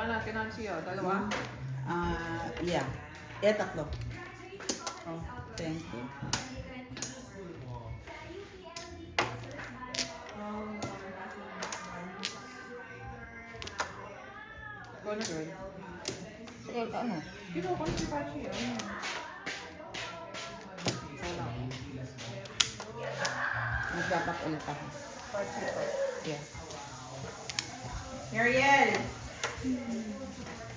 natin ang siya. Dalawa? Yeah. Tatlo. Oh, thank you. Ikaw na, girl. Sige, ano? Kinuha ko na si Pachi. Magbapak ulit ako. Pachi ito. Yeah. Mariel!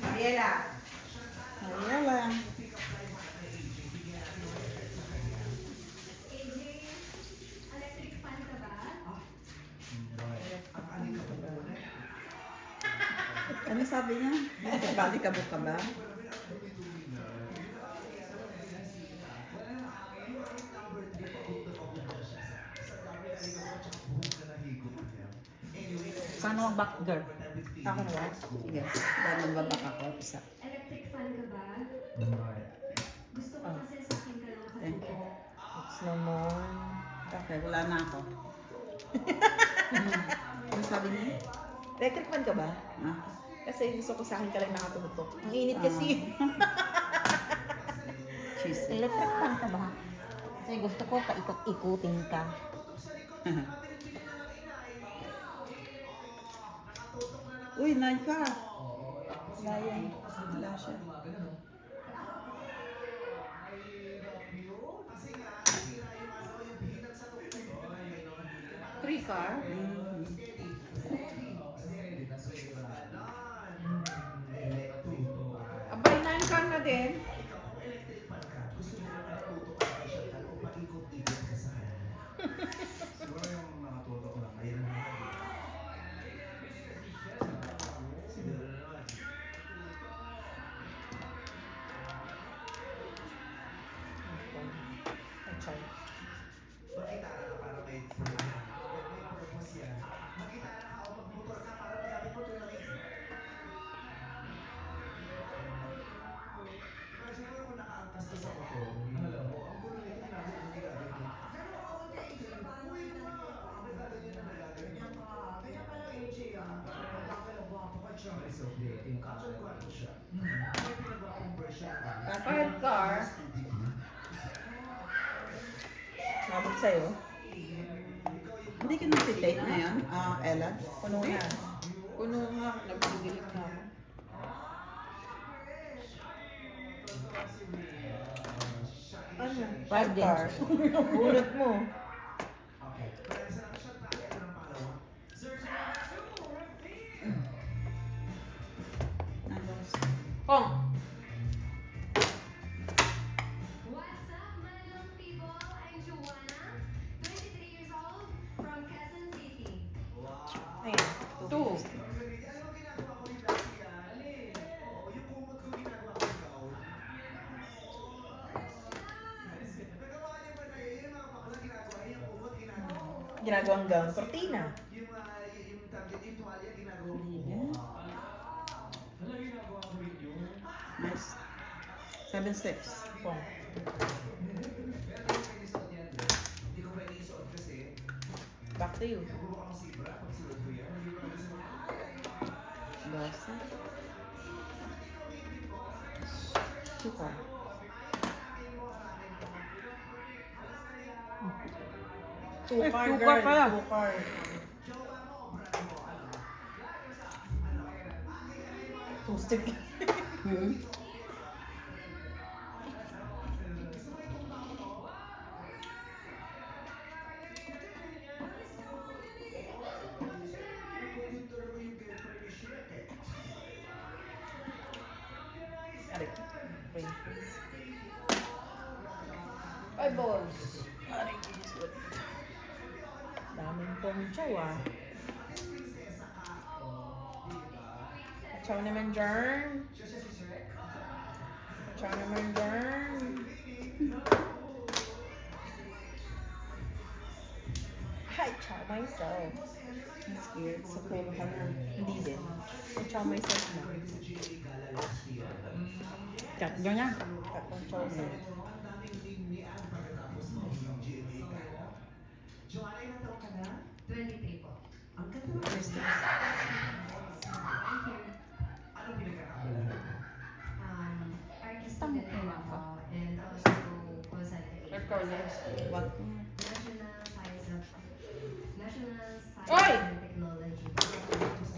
Mariela! Mariela. Ano sabi niya? Balik kabuk ka ba? Paano ang back girl? Ako na ba? Sige. Dahil magbabak ako. Isa. Electric fan ka ba? Gusto ko kasi sa akin ka lang Thank you. katuto. Oops naman. Okay, wala na ako. Ano sabi niya? Electric fan ka ba? Ah. Kasi gusto ko sa akin ka lang nakatutok. Ang init kasi. Cheese. Electric fan ka ba? Kasi gusto ko kaikot-ikutin ka. Uy, night ka. Sayang. Wala siya. Three car. Abay, 9 car na din. Five car. Mabot sa'yo. Hindi ka nag-date ngayon, Ella? Puno na. Puno nga. Nagdidilig na ako. Ano? Five din. car. Bunot mo. Pong! What's up, Manilong people? I'm Joanna, 23 years old, from Quezon City. Ayan. Two. Ginagawang gown. Cortina. Nice. 7 steps. Pong. Back to you. 12. 2 car. Two car, two girl. car pala. Two car. Two stick. Aray. Brain freeze. Five balls. Aray, this one. Daming pong chow ah. Chow naman dyan. Chow naman dyan. Hi, chow myself. That's weird. Sa polo ka na. Hindi din. I chow myself na. Tatlo niya. Tatlong chow na. Joanna, ilang taon ka na? 23 po. Ang ganda ng Thank you. Ano Scarlett. What? National Science Oy! and Technology.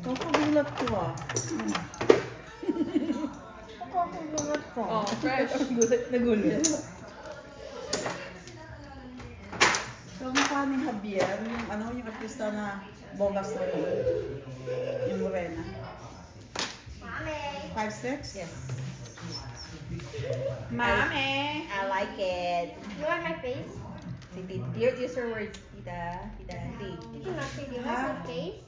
Kakagulat ko ah. Kakagulat ko. Oh, fresh. Gulat na gulat. So, mukha ni Javier, yung ano, yung artista na bogas na yun. Yung morena. Mami! 5'6"? Yes. Mami! I like it. You want my face? Si Tita, use your words, Tita. Tita Nancy. You not say you want my face?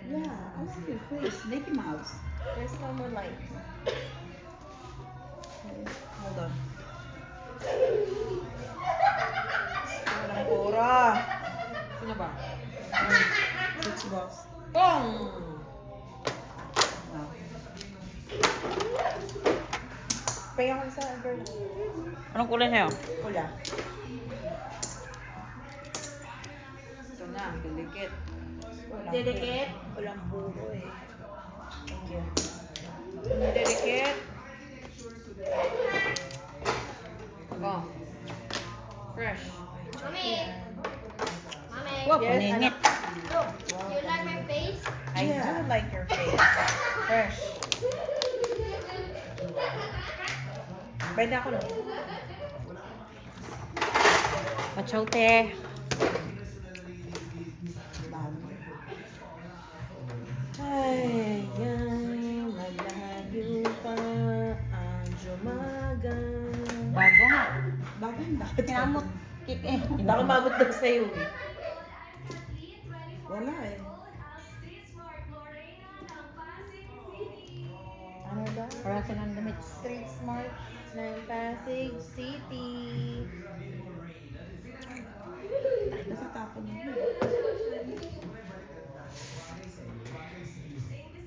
Yeah, I like your face. Mickey Mouse. There's no more light. Okay, hold on. Pura. Sino ba? Switch box. Pong! Wow. Pay ako sa girl. Anong kulay sa'yo? Pula. Ito na, delicate. Delicate? Walang puro eh. Thank you. Delicate. Oh. Fresh. Mami! Mami! Wow, Yes, paningit. Look, you like my face? I Yeah. do like your face. Fresh. Pwede ako lang. Machote. Ay, malayo pa ang jumagang. Bago nga. Bagay na. Kinamot. Kik eh. Baka mabot daw sa'yo eh. Wala eh. Ano ba? Para sa nang damit. Street Smart ng Pasig City. Nasa tapon mo.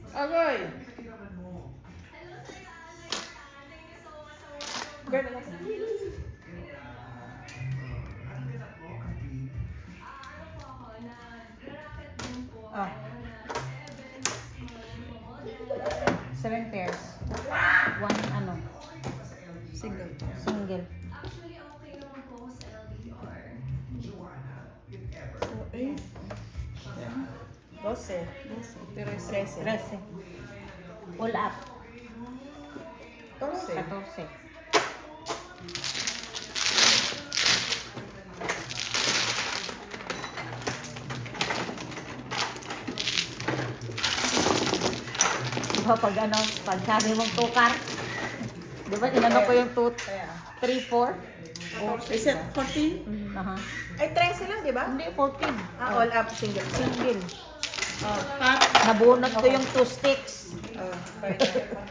Agoy! Girl, ano ka? Oh. 7 pairs. One ano. Single. Single. So, 8. 12. 13. 13. All up. 14. 14. Diba pag ano, pag sabi mong tukar, diba inano ko yung 2, Kaya. 3, 4? Is it 14? Aha. Ay, 13 lang, di ba? Hindi, 14. All up, single. Single. Oh, pat. Nabunot ko yung 2 sticks. Oh. Teka.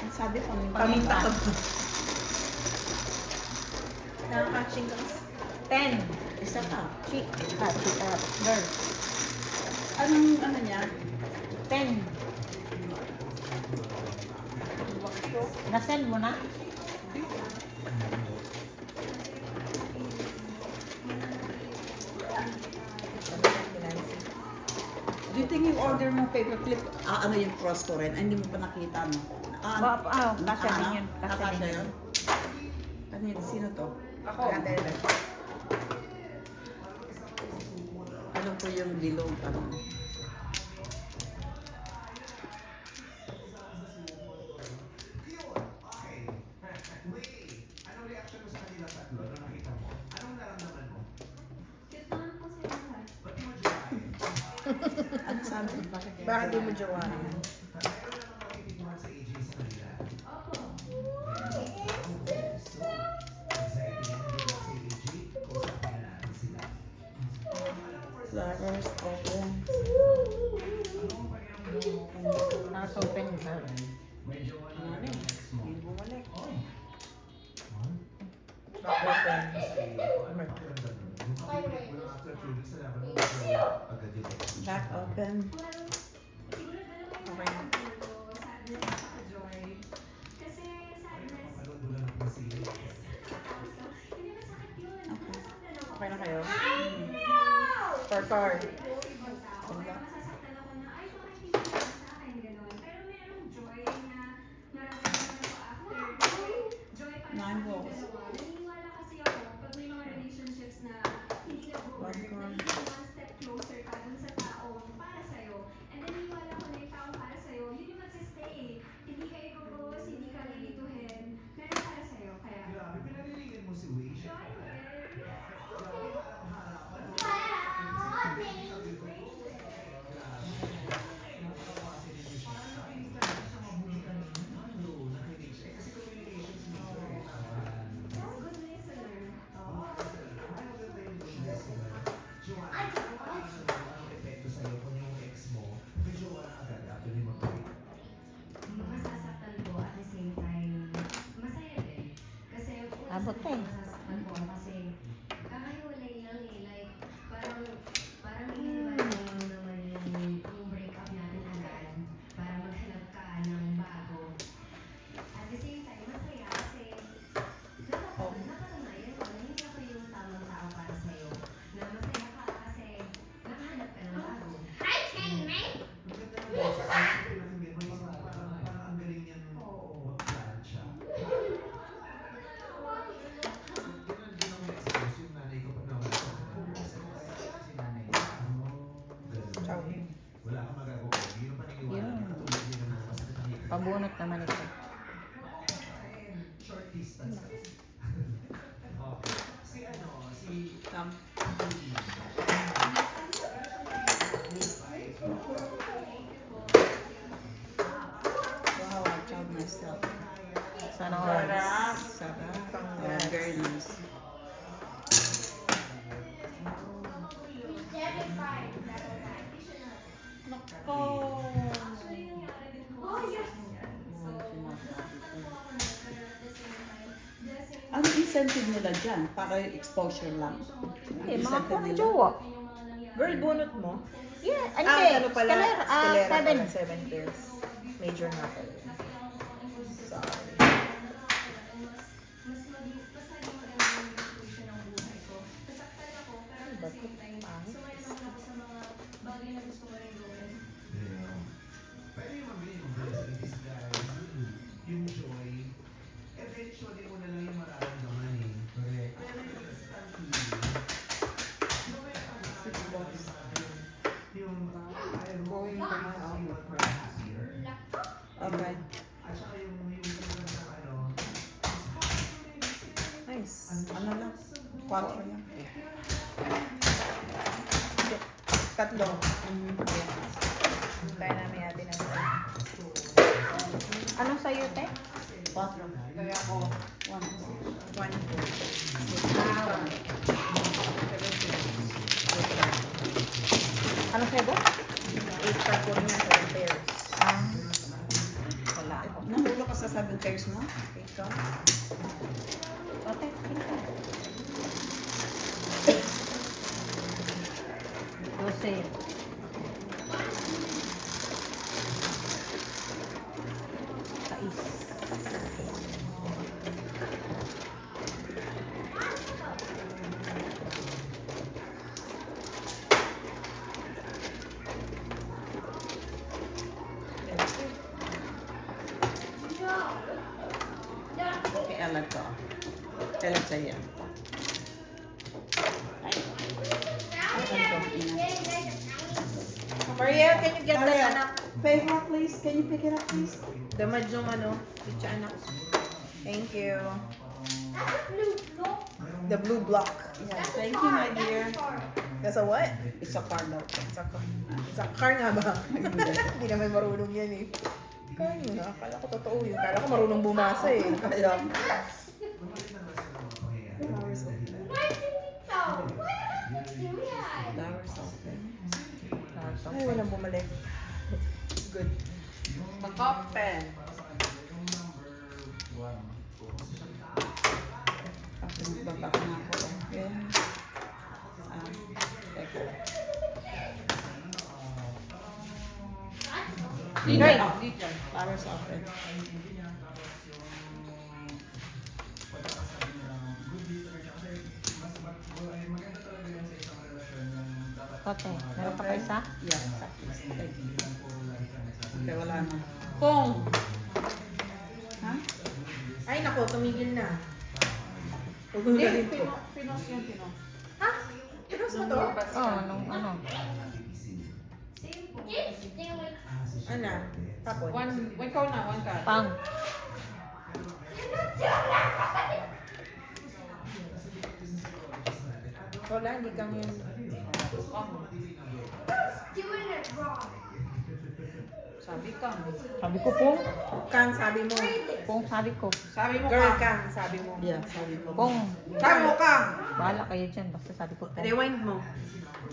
Ang sabi ko, Paminta ka. Nakakaching ka. 10. Isa pa. Chick. Girl. Anong ano niya? 10. Nasend mo na? Do you think yung order mo paperclip, ano yung cross ko rin? Ay, hindi mo pa nakita, no? Kasya din yun. Kasya Nakasya din yun? yun. Kanina, sino to? Ako. Alam ko yung bilog, ano? Ano sabi? Bakit? Bakit di mo jowa? Flowers, open. Nasa open ka. Ano eh? Hindi bumalik. Back open. Okay. Okay. Okay na kayo? Car. Kaya masasaktan ako na, ay, bakit hindi ka sa akin gano'n? Pero merong joy na nararamdaman ko after. Joy para sa Nine akin balls. dalawa. Naniniwala kasi ako, pag may mga relationships na hindi nag-work, nagiging one step closer ka dun sa taong para sa'yo. And naniniwala ko na yung taong para sa'yo, yun yung magsistay. Hindi ka i-ghost, hindi ka lilituhin. Meron para sa'yo. Kaya, Grabe, pinaliligan mo si Wei. joy, good listener. Masasaktan ko at the same time, masaya din. Kasi una Abot sa eh. masasaktan ko kasi kakahiwalay lang eh. Like, parang iniwala mo naman yung breakup natin agad para maghanap ka ng bago. At the same time, masaya kasi napatunayan ko na hindi ako yung tamang tao para sa'yo. Na masaya ka kasi nakahanap ka ng bago. Ang galing niyan mag-plancha. Yung nanay ko pag nawala ko. Si nanay. Ciao. Wala kang magagawa. Hindi yung paniniwala. Yun. Katulad din naman. Masakit ang ngipin. Pabunot naman ito. Short distance kasi. Okay. Si Tam. Wow, I chow myself. Sana all. Sarap. Very nice. Actually, nangyari din po kasi sa kanya. So, nasaktan po ako na, pero at the same time, blessing Ano incentive nila dyan? Para yung exposure lang. Eh, mga pang jowa. yung mga nangyari. Girl, bunot mo? Yeah, ano Ano pala? Scalar, Stelera 7. pala, 7 pairs. Major nga pala. Sorry. Mas naging maganda yung institution ng buhay ko. Nasaktan ako, pero at the same time, sumaya naman ako sa mga bagay na gusto ko rin gawin. Yeah. Pwede yung mabili yung blessing in disguise, yung joy. Eventually mo na lang yung mararamdaman eh. Correct. Pero yung instant feeling, yung may yung Going to my you want her happier. Okay. At saka yung na ano, Nice. Ano lang? 4 lang. Tatlo. Kaya namin natin ang Anong sa'yo, te? 4. Kaya ako, 1. 1. Anong sa'yo? 8 pa po niya, 7 pairs. Wala ako. Nahulo ka sa 7 pairs mo? Ikaw? Okay, sige. 12. Okay, alam ko. Kailan sa'yo? Ay. Ay, ang ina. Maria, can you get that Maria, anak? favor please. Can you pick it up please? The mahjong ano, pizza anak. Thank you. The blue block. Yes, thank you my dear. That's a what? It's a car note. It's a car nga ba? Hindi naman marunong yan eh. Car yun, akala ko totoo yun. Akala ko marunong bumasa eh. Kaya, bumalik naman sa mga pangyayari. flowers open. Ay, walang bumalik. Good. Mag-open. Ako magbabak na ako. Okay. Teka. Dito. Flowers open. Good listener siya kasi mas maganda talaga yan sa isang relasyon yung dapat Tote, meron ka pa isa? Yeah, sakto. Thank you. Okay, wala na. Pong! Ha? Ay, nako, tumigil na. Huwag mo na rin po. Pinos yun, Pinos. Ha? Pinos mo to? Oo, nung ano. Ano? Tapos? One ikaw na, one card. Pang. Wala, hindi kang yun. Sabi ka. Sabi ko Pong. Kang, sabi mo. Pong, sabi ko. Sabi mo Girl, ka. Kang, sabi mo. Yeah, sabi ko. Pong. Sabi mo ka. Bahala kayo dyan. Basta sabi ko Pong. Rewind mo.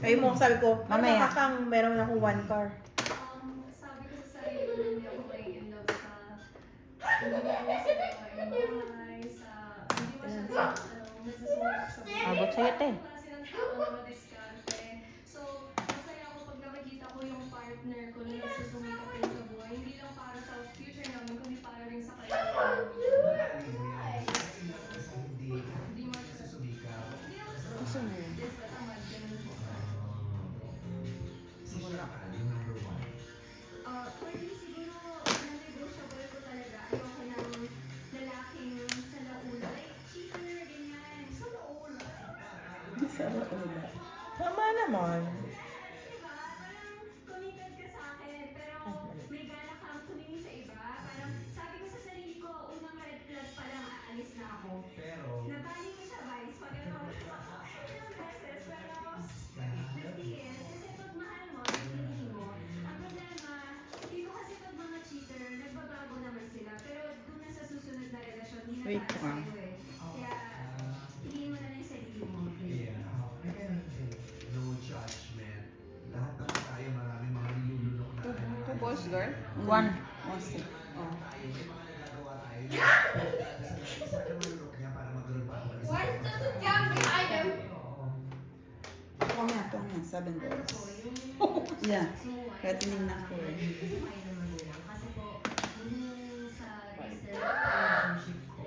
Ay mo, sabi ko, Mamaya. mamaya. Kang, meron akong 1 car. Sabi ko sa sarili ko na hindi ako may in love sa hindi Abot sa'yo, te. So, masaya ako pag nakikita ko yung partner ko na nagsusumikap rin sa buhay. Hindi lang para sa future namin, kundi para rin sa kanya. Hindi mo Gusto mo yun? For me, siguro, non-negotiable ko talaga. Ayoko ng lalaking sa launa. Like, cheater, ganyan. Sa launa. Sabi ko na. Tama naman. Diba? Parang committed ka sa akin, pero may gana kang tumingin sa iba. Parang sabi ko sa sarili ko, unang red flag pa lang, aalis na ako. Nabali ko siya, Vice. Pagkakaroon ko ilang beses, pero nagtiis. Kasi pag mahal mo, pipiliin mo. Ang problema, dito kasi pag mga cheater, nagbabago naman sila. Pero doon na sa susunod na relasyon, hindi na Wait, para sa'yo eh. Kaya, tingin mo na lang yung sarili mo. No judgment. Lahat naman tayo, maraming mga nilulunok na Two boys, girl. One. Once. Oh. May mga nagagawa tayo. Sa nilulunok niya para magkaroon pa ako ng isang- Ito nga, 7 Ano girls. po, yung Yeah, sumuway. kaya tinignan ko eh. Sumuway ng magulang. Kasi po, yung sa recent relationship ko,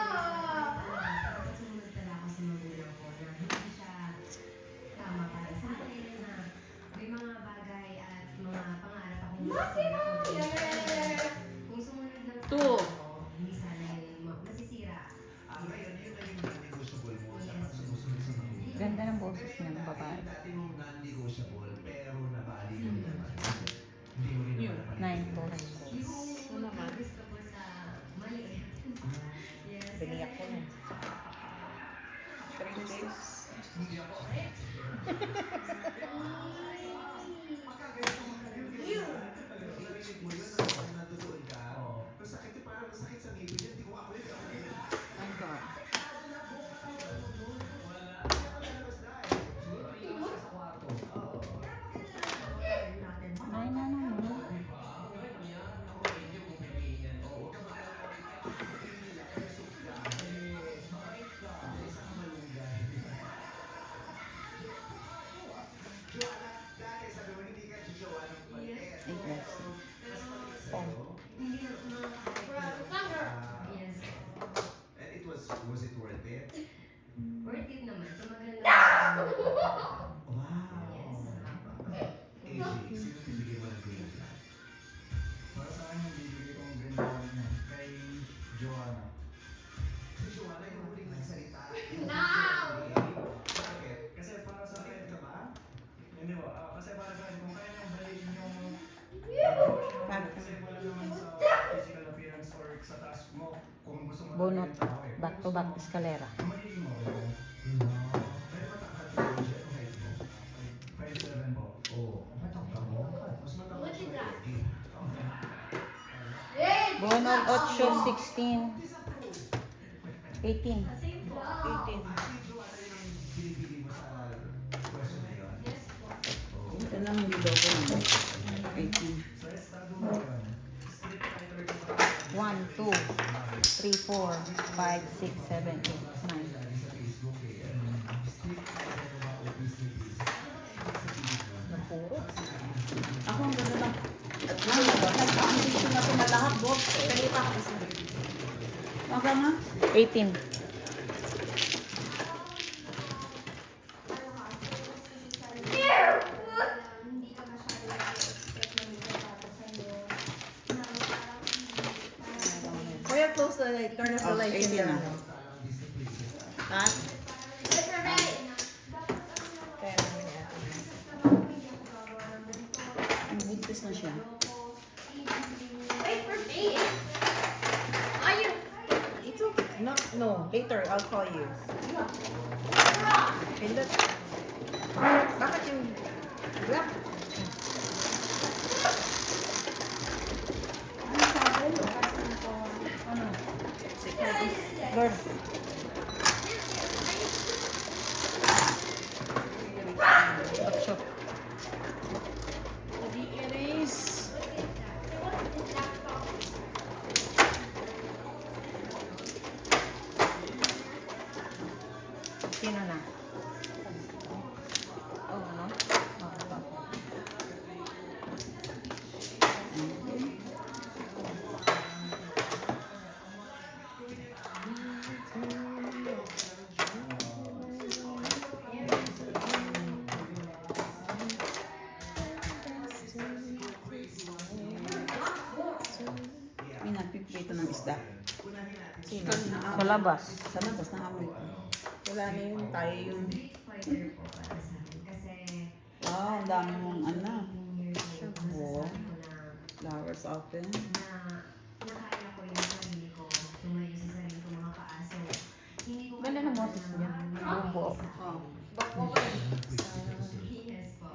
dapat sumunod pala ako sa magulang ko na hindi siya tama para sa akin na may mga bagay at mga pangarap akong masisira ko. Kung sumunod lang sa Two. ako, hindi sana yun masisira. Ngayon, yun na yung non-negotiable mo. Dapat sumusunod sa mga Ganda ng boses niya ng babae. dati mong non-negotiable, pero nabali mo naman. Hindi mo rin naman. 9 boss. Yung gusto ko sa mali. Yes. Biniyak ko na. 3 days. Narinig mo yun, nung natutuon ka. Masakit yun, parang masakit sa ngipin yun. Hindi ko ako yun. One card. Nine na naman. Dati sabi mo, hindi ka chichawa ng palit. 8 girls. Hindi na Yes. And it was it worth it? Worth it naman. Tumagal na. Wow. Yes. AJ, sino bibigyan mo ng green flag? Para sa akin, yung bibigay kong green flag niya kay Joanna. Si Joanna yung huling nagsalita. Bakit? Kasi para sa akin, Bakit ka ba? hindi ba, kasi para sa akin, kung kaya niyong balikin yung approach mo, kasi wala naman sa physical appearance or sa task mo, kung gusto mo Bunot. talaga yung tao eh. Back to back escalera. Magiging mo, Pero matangkad ka rin siya. Ang height mo. 5'7" po. Oo. Matangkad mo. Mas matangkad siya. Bonot 8, 16. 18. Same po. 18. Si Joanna yun ang pinipili mo sa question na yun. Yes po. Ito lang hindi daw ko ng 18. So, estado mo yun. Street fighter ka pa. 1, 2, 3, 4, 5, 6, 7, 8, 9. Sa Facebook eh. Street fighter ko ba o business? Napuro. Ako ang ganda lang. At ang gusto na ito na lahat, boss. Kaya pa ako isa. Maka nga. 18. light. Turn off the Oh, lights. 80 na. Ha? Kaya naman yan. Buntis na siya. Wait for me. Are you? It's okay. No. Later, I'll call you. Pindot. Bakit yung black? Lord. Ocho. Erase. Sino na? Oh, ano? Oh, ito. May nagpiprito ng isda. Sino? Sa labas. Sa labas ng amoy ko. Wala na yun. Tayo yung... Wow, ang dami mong ano. Oo. Flowers open. nakaya ko yung sarili ko, tumayo sa sarili ko mga paaso. Hindi ko Ganda ng boses niya. Buo. Yes po.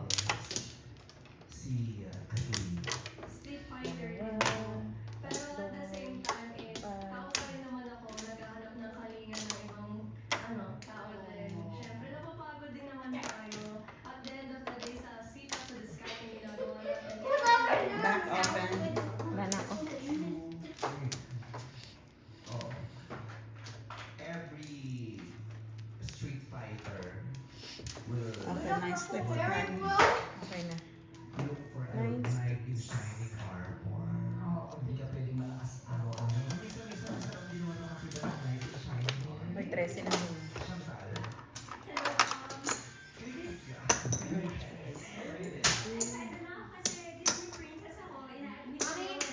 Si Kathleen. Street fighter din ako. Pero at the same time is, ako pa rin naman ako naghahanap ng kalinga ng ibang tao din. Siyempre, napapagod din naman tayo. At the end of the day, sa seat up to the sky yung ginagawa natin. Back open. Wala na ako. Oh. Every street fighter will Okay, nice step for Karen. Okay na. look for a Nice. knight in shining armor. Oo, hindi ka pwedeng malakas araw-araw. Minsan-minsan masarap din naman nakakita ng knight in shining armor. May 13 na yun. Chantal.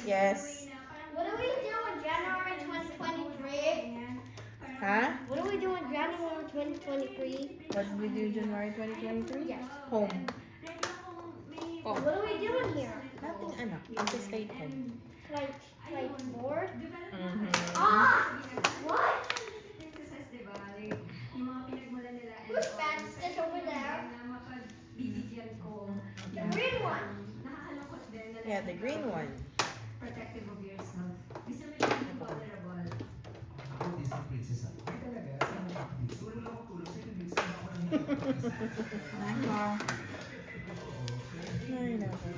Yes. What are we doing January 2023? Ha? What are we doing January 2023? What did we do January 2023? Yes. Home. What are we doing here? Nothing, anak. Just stay home. Like board? Mhm. Ah! What? Princesses, diba? Like, yung mga pinagmulan nila. and Whose all, band is over there? Na mapagbibigyan ko. The green one. Nakakalungkot din na Yeah, the green one. protective of yourself. Gusto mo yung being vulnerable. Ako, Disney princess ako. Ay, talaga? Tulog ako tulog. Sa'yo, minsan ako nang hindi ako princess. Nako. Ay, naku.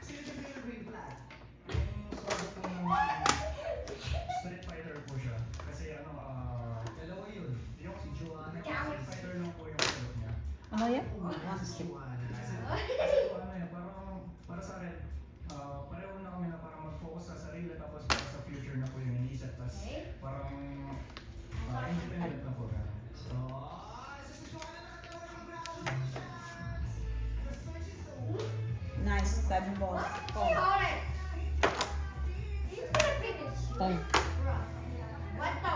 Sino siya yung green flag? Street fighter po siya. Kasi Dalawa yun. yung si Joanna, street fighter lang po yung kulot niya. Ano yan? One step. Parang para sa akin, pareho na kami na parang mag-focus sa sarili tapos para sa future na po yung inisip. Tapos parang independent na po. Nice. 7 balls. Hold it. You can't finish. Time. What the?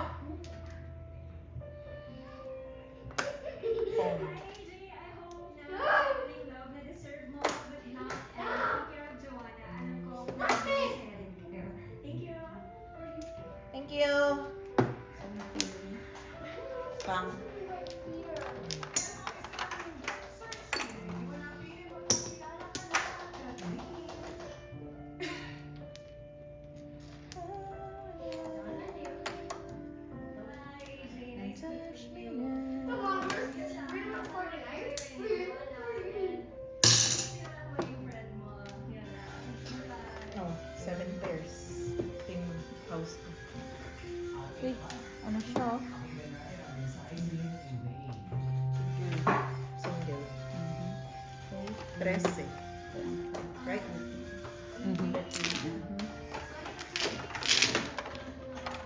Hi, AJ. I hope na maraming love na deserve mo, but not. And take care of Joanna. Alam ko, Nothing. Thank you. Thank you. Pang. Come on, we're recording. We're recording. No, 7 pairs. Team house ko. Wait, ano siya? Single. 13. Right? Mhm.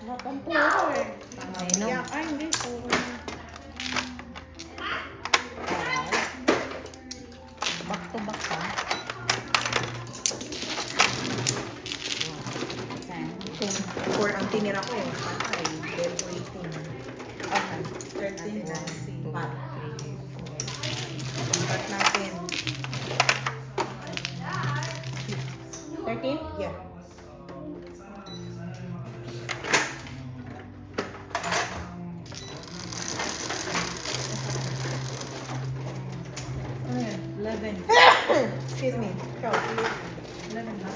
Nakang puro eh. I know. Yeah, ay hindi. Puro na. Back to back ka. 10. 4 ang tinira ko. Patay. Very 18. Okay. 13 na si Pat. Pat natin. 13? Yeah. Ano yan? 11. Excuse me. Ikaw. 11 na.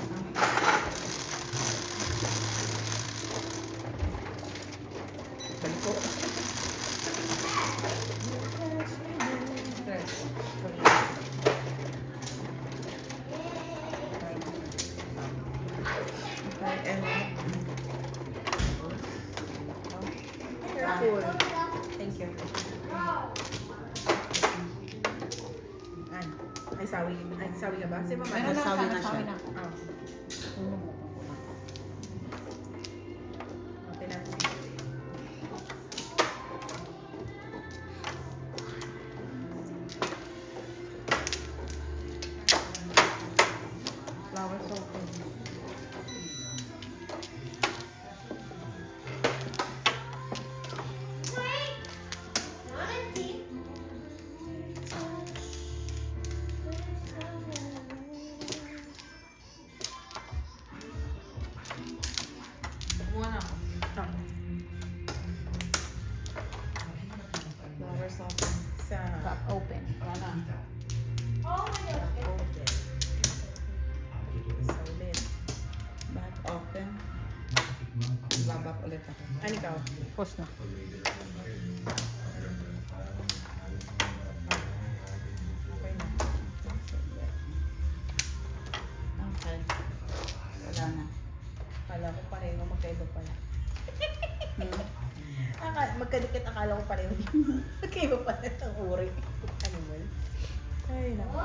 Balik ko. Stress. Okay, and Careful. Thank you. Ay, sawi ka ba? Si Mama, Meron na, sawi na sawi siya. na. Ah. Okay na. Flower soap. Kumuha na ako. Flower soap. Sa Back open. Wala na. sa ulit. Back open. Babak ulit ako. Ano ikaw? Pause na. Okay na. Okay. Wala na. Akala ko pareho magkaiba pala. Hmm. Magkadikit akala ko pareho. Magkaiba pala ang uri. Animal. Ay, naku.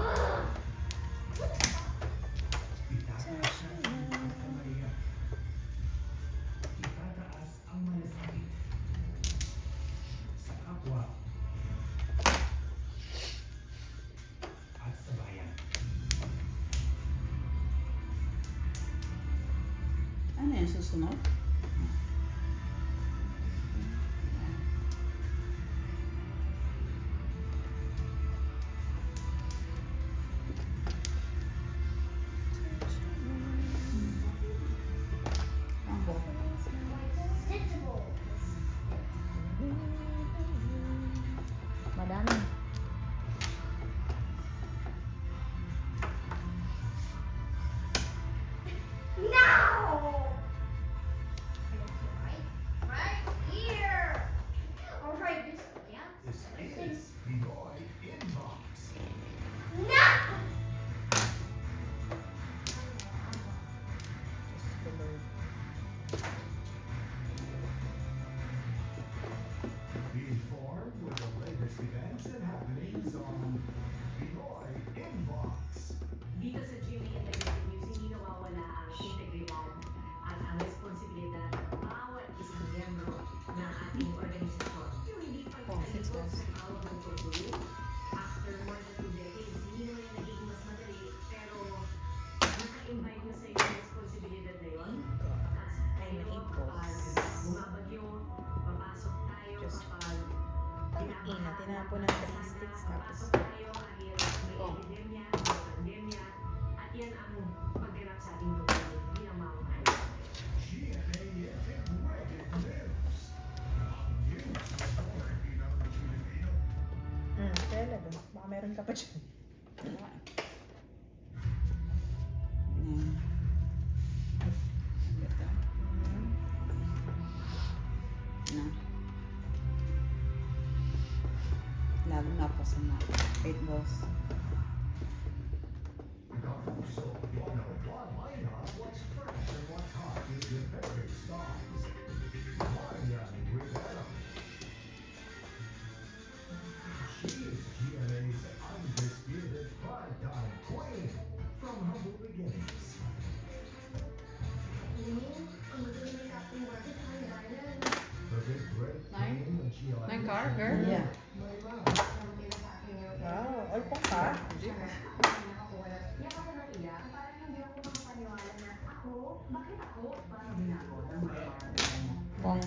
Itataas ang malasakit sa kapwa at sa bayan. Ano yan? Susunod? Ang Madami. Right here. All right, this yeah. This is Pinoy Inbox. No. Be informed with the latest events and happenings on Pinoy Inbox. Dito sa GMA Integrated News, hindi nawawala ang integridad at ang responsibilidad ng bawat isang miyembro ng ating organisasyon. Yung hindi pagkalikot sa tawag ng paggulo. After more than 2 decades, hindi naman yung naging mas madali, pero naka-invite na sa iyo yung responsibilidad na yun. Kakasa tayo kapag bumabagyo, papasok tayo Diyos. kapag Ina, tinapon ng 3 sticks tapos papasok tayo kahit may epidemya, may pandemya, at yan ang pagganap sa ating gobyerno. Hindi ang mamahal. GMA Integrated News. Ang news story ng Pilipino. Talaga. Baka meron ka pa dyan. Yan. Ito. Na. Lalo na po sa mga 8 balls. So, 101 lineup, what's fresh and what's hot with your favorite stars. Marian Rivera. She is GMA's undisputed primetime queen from humble beginnings. The big break Nine? came when she Nine car, girl? Yeah. Wow, all pang ka? Iyak ako ng iyak, parang hindi ako makapaniwala na ako, bakit ako? Parang ginagawa ng Pong.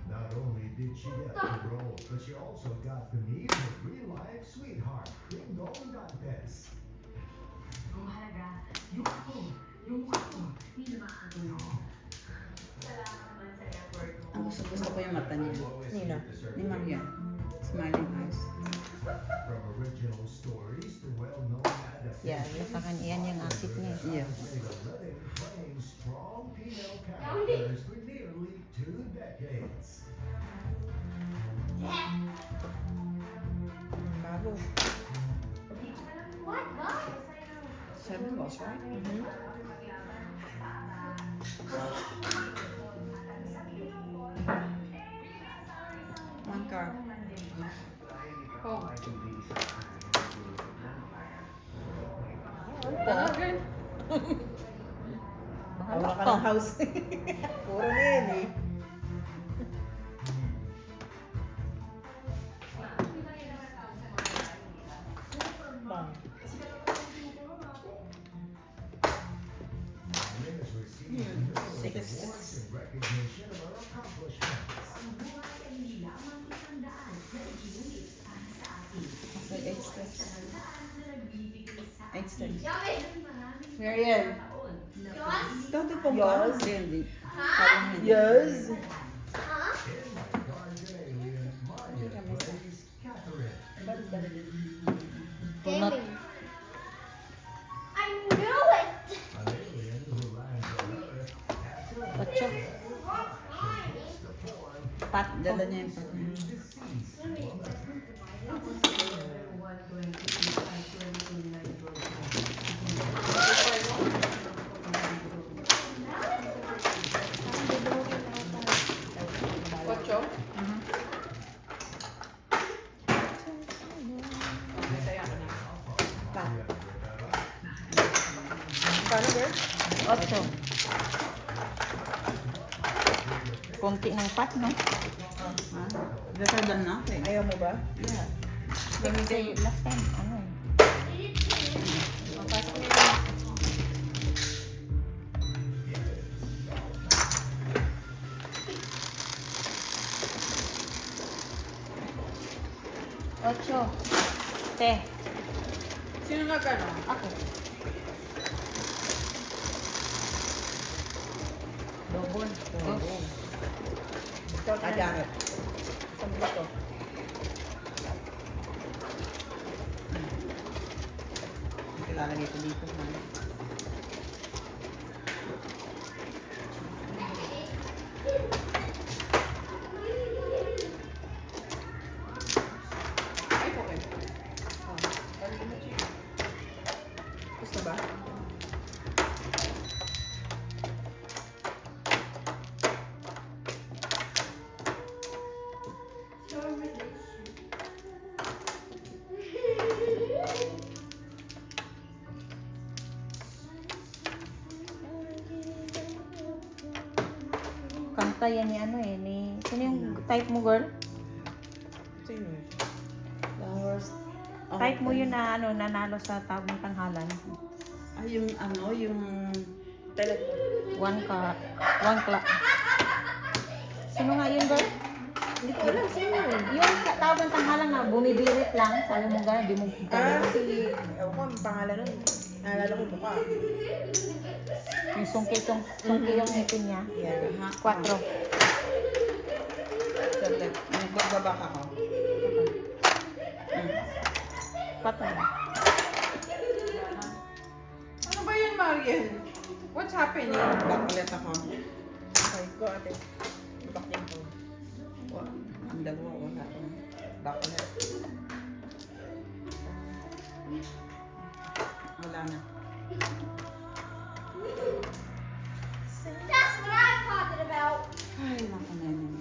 Not only did she get the role, but she also got to meet her real-life sweetheart, Ding Dong Dantes. Ang mahalaga, yung ako, hindi na makakagano. Salamat naman sa effort mo. Ang gusto ko yung mata niya. Nino. Ni Maria. Smiling eyes. From original stories to well-known adaptations. Yeah. Sa kanya, yan yung acid niya. Yeah. Letting claim strong female characters for nearly 2 decades. Bago. What? What? 7 balls, right? One card. Oh. Ano, girl? Wala ka ng house. Puro na yan eh. Bang. Maria has received numerous awards in recognition of her accomplishments. Ang buhay ay hindi lamang isang daan na iginulit para sa atin. So, 8 steps. Isang daan na nagbibigay sa 8 steps. Yummy. maraming Marian. taon na Yours? Dati pong Yes. Hindi. Huh? Yes. Huh? In My Guardian Alien, Maria plays Catherine. Gaming. I knew it. An alien who lands on Earth after a Ocho. the porn Pat. Dala niya yung pat niya. deceased woman. 8? Masaya ka na. Pat. Paano, girl? 8. Konti ng pat, no? Ha? Better than nothing. Ayaw mo ba? Yeah. Kasi last time, ano eh. Pasok niyo na. Ocho. Te. Sino nagano? Ako. Double. Oh. Ikaw na. Jacket. Saan ba ito? Ilalagay ko dito. Ha? Ay, okay. Gusto ba? Kanta yan ni ano eh. Sino yung type mo, girl? Sino eh? Flowers. Oh, Type mo yun na ano, nanalo sa tawag ng tanghalan. Ay, yung ano, yung... One clock. Sino nga yun, girl? Hindi ko alam. Sino yun? Yung sa tawag ng tanghalan na bumibirit lang. Sabi mo gano'n, di mo Si... Ewan ko, ang pangalan nun. Naalala ko mukha. yung sungki yung ngipin niya. Yan. 4. Nagbabak ako. 4. Ano ba yan, Marian? What's happening? Back ulit ako. Ay ko, ate. Back din ko. Ang dalawa, wala ko. Back ulit. Wala na. That's what I'm talking about. Ay, naku, nene.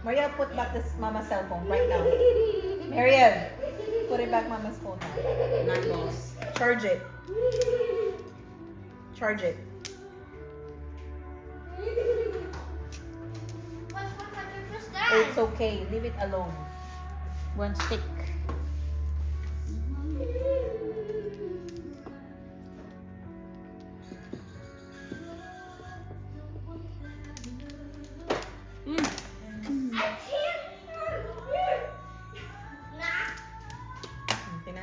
Maria, put back this mama's cell phone right now. Marian, put it back mama's phone now. 9 balls. Charge it. Charge it. What's 100%? It's okay. Leave it alone. 1 stick.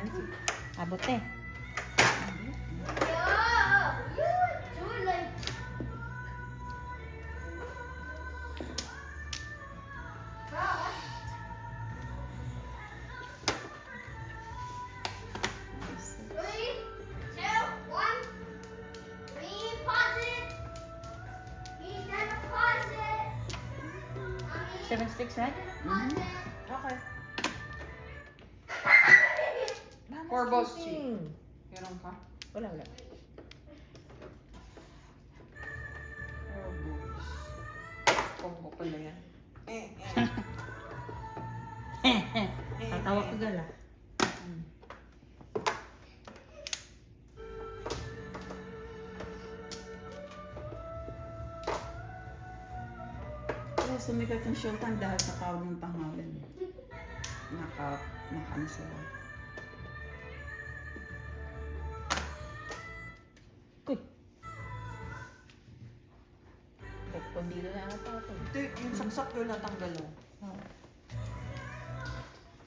Nancy. Abot eh. You do like. Three, two, one. We pause it. He's gonna pause it. Mommy, 7 sticks, right? pause it. Okay. 4 balls, Chi. King. Meron ka? Wala, wala. 4 balls. Combo pala yan. Tatawa ko gala. Kaya sumikat yung Showtime dahil sa tawag ng tanghali. Naka sila. Uy, Kundilo na ata ito. Ito, yung saksak yun natanggal mo.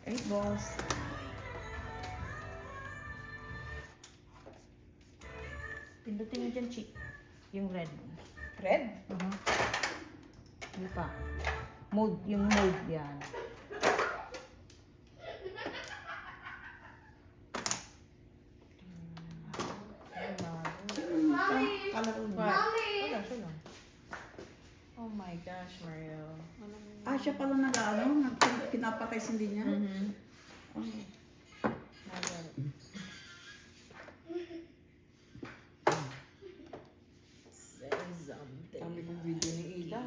8 balls. pindutin mo dyan, Chi. Yung red. Red? Ano pa? Mode, yung mode yan. Kalaro mo. Wala, siya lang. Oh my gosh, Mario. Siya pala pinapatay sa hindi niya. Oh. Say something. Dami kong video ni Ila.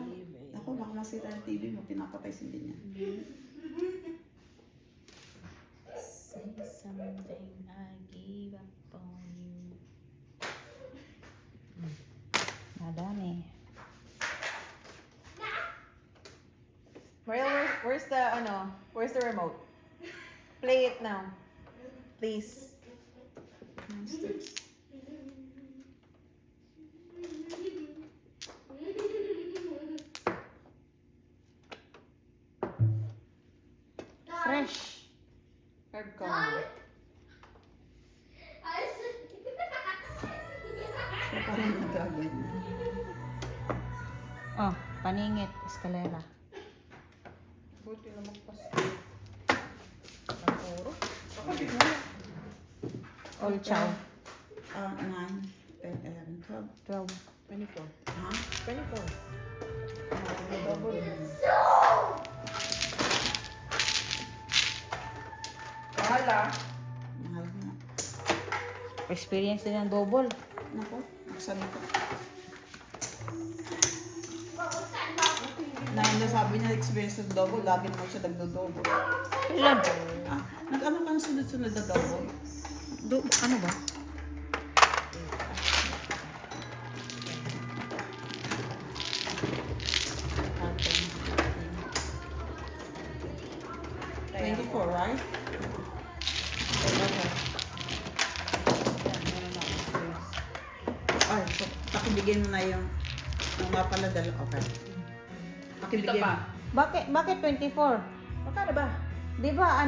Ako, baka masira yung TV mo, pinapatay sa hindi niya. Say something, I give up on you. Madami. Mario, where's the remote? Play it now. Please. Fresh. 5 ka. Siya pala yung nagagawin. Oh, paningit, eskalera. Buti na magpas. Ang puro. All chow. 9, 10, 11, 12. 12. 24. Ha? 24. Bahala. Mahal na. Experience din ang double. Nako, nagsalita. Na sabi niya, experience ng double, lagi naman siya nagdo-double. Ilan? Nag-ano ka ng sunod-sunod na double? Ano ba? Kaya 24, right? Ay, so, pakibigay mo na yung nga pala dalawa. Okay. Ito Pakibigay pa. mo. Bakit 24? Magkano ba? Di ba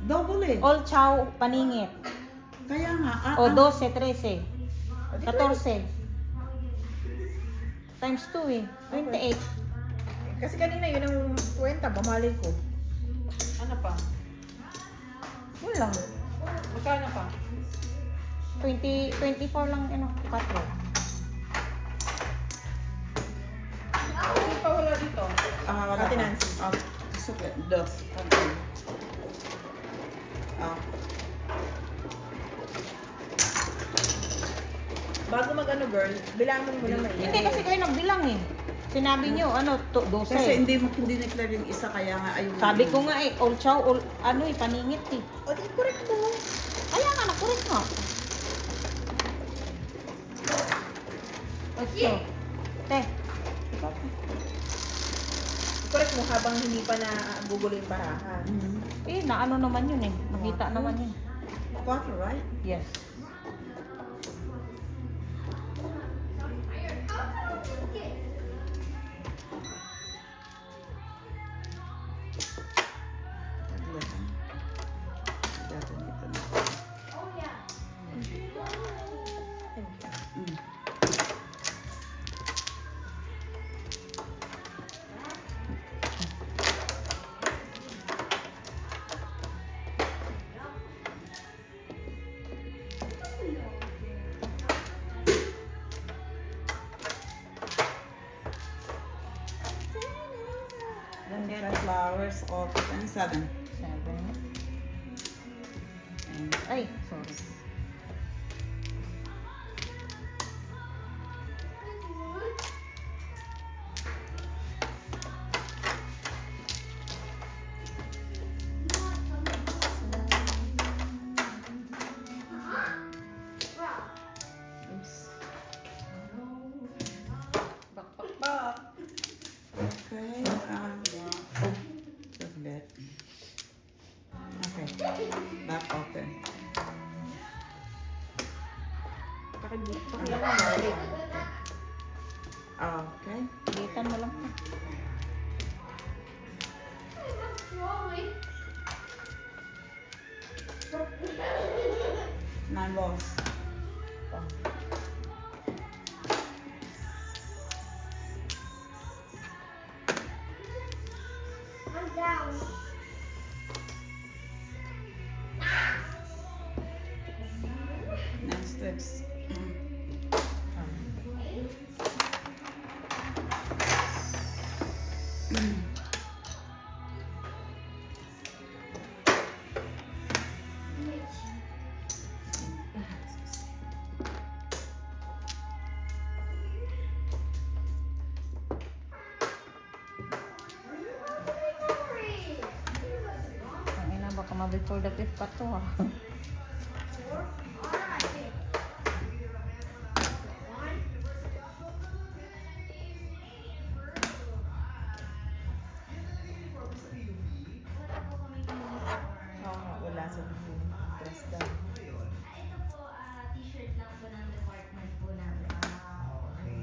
Double eh. all chow paningit? Kaya nga. O 12, 13. 14. Times 2 eh. 28. Kasi kanina yun ang kwenta, mamalin ko. Ano pa? Yun lang. Magkano pa? 24 lang, 4. Hindi pa wala dito. Wala Ate pa. Nancy. Super. Dos. Okay. Bago mag-ano girl, bilangan mo na may. Hindi kasi kayo nagbilang eh. Sinabi nyo, 12. Kasi hindi declare yung isa, kaya nga ayun. Sabi ko nga eh, all chow, paningit eh. O di correct mo. Kaya nga, nakurit nga. 8. Te, Correct mo habang hindi pa na gugulo yung baraha. naano naman yun eh. Nakita naman yun. 4, right? Yes. first of 27. 7. And, ay, sorry. Oops. Bak. Okay. Saglit. Okay. Back open. Pakilang balik. Okay. Gitan mo lang. Nine balls. I'm down. Nine sticks. Ang ina, baka ma-before the 5th pa to ah. Oo nga, wala sa dress daw. Ito po, t-shirt lang po ng department po namin. Okay.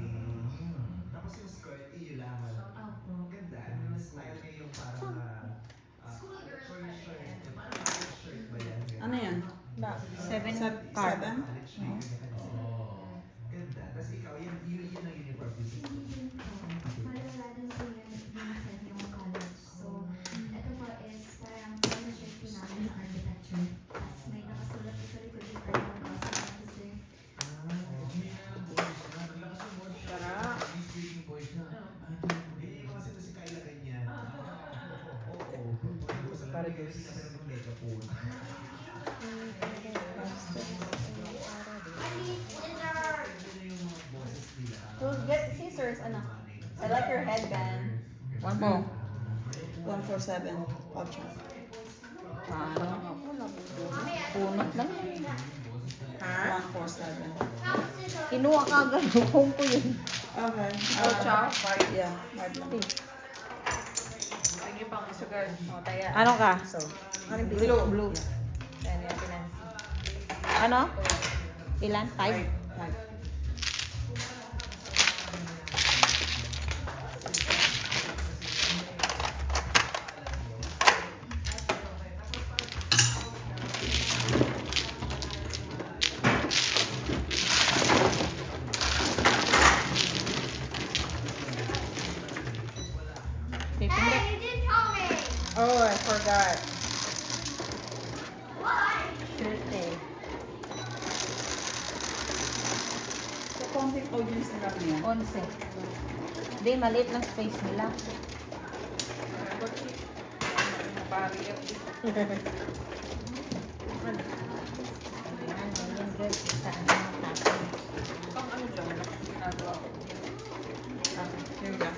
Tapos yung skirt, iulaman. Opo. Ganda. Yung style niya yung parang short shirt. Parang shirt ba yan? Ano yan? 7 Seven? card. Ganda. Tapos ikaw, yun ang uniform. Malala din po yan, minsan yung college. So, ito po is parang shirt po namin sa architecture. Tapos may nakasulat po sa likod yung parang housing officer. Tara. Kasi ito si Kyla ganyan. Oo. Para dos. Get scissors, ano? I like your headband. One more. 147. Ultra. Parang punot lang yun. Ha? 147. Kinuha ka agad. Hukong ko yun. Okay. Ultra? Yeah, hard lang. Sige pang isa guard. O, taya. Ano ka? So, Ano yung blue? Blue. Yan yung pinansi. Ano? Ilan? 5? 5. Hey, you didn't tell me. Oh, I forgot. Why? Birthday. So, konting audience na lang niya. 11. Hindi, maliit lang space nila. Pari yan. Ayan, ganyan girl. Saan na matapos? Pang ano dyan? Ginagawa ko. Here you go.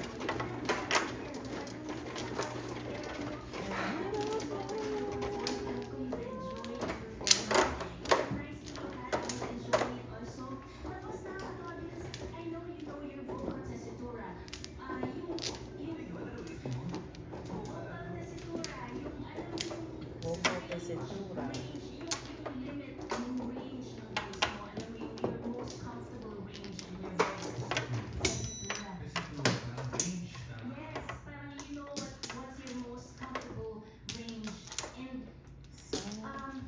Bobo, tesitura. Yes, parang you know what's your most comfortable range. And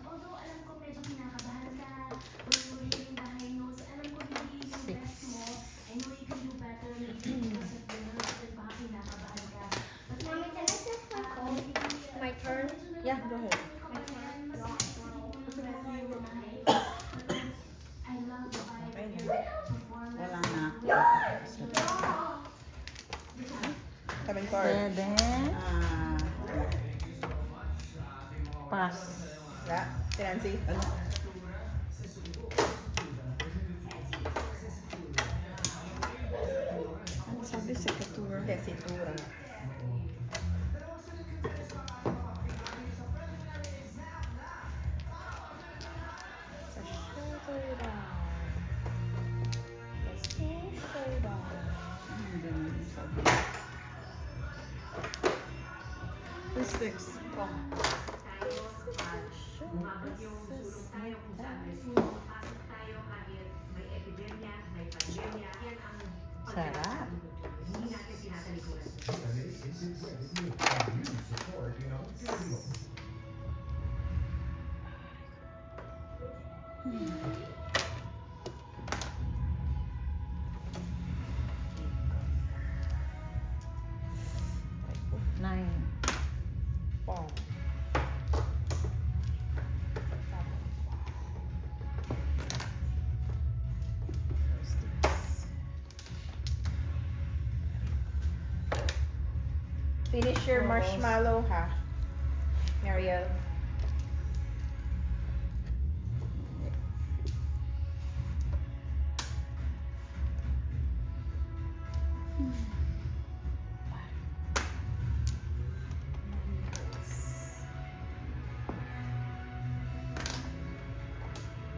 although alam ko medyo kinakabahan ka, when you're hitting the high notes, alam ko hindi yung best mo. I know you can do better maybe because of the nerves and baka kinakabahan ka. But Mommy, can I just my phone? My turn? Yeah, go ahead. I love the vibe Okay of na. your performance. Wala na. Kaming card. 7. Ah, oras. Wala? Si Nancy? Ano? Ano sabi sa Katura? Tesitura. Sa shoulder down. Let's go shoulder down. Ano ganun yung sabi? Sticks. Umabot yung sulong tayo kung saan may sulong, pasok tayo kahit may epidemya, may pandemya. Yan ang Sarap. hindi natin tinatalikuran. Nine. Pong. Finish your marshmallow, ha? Mariel.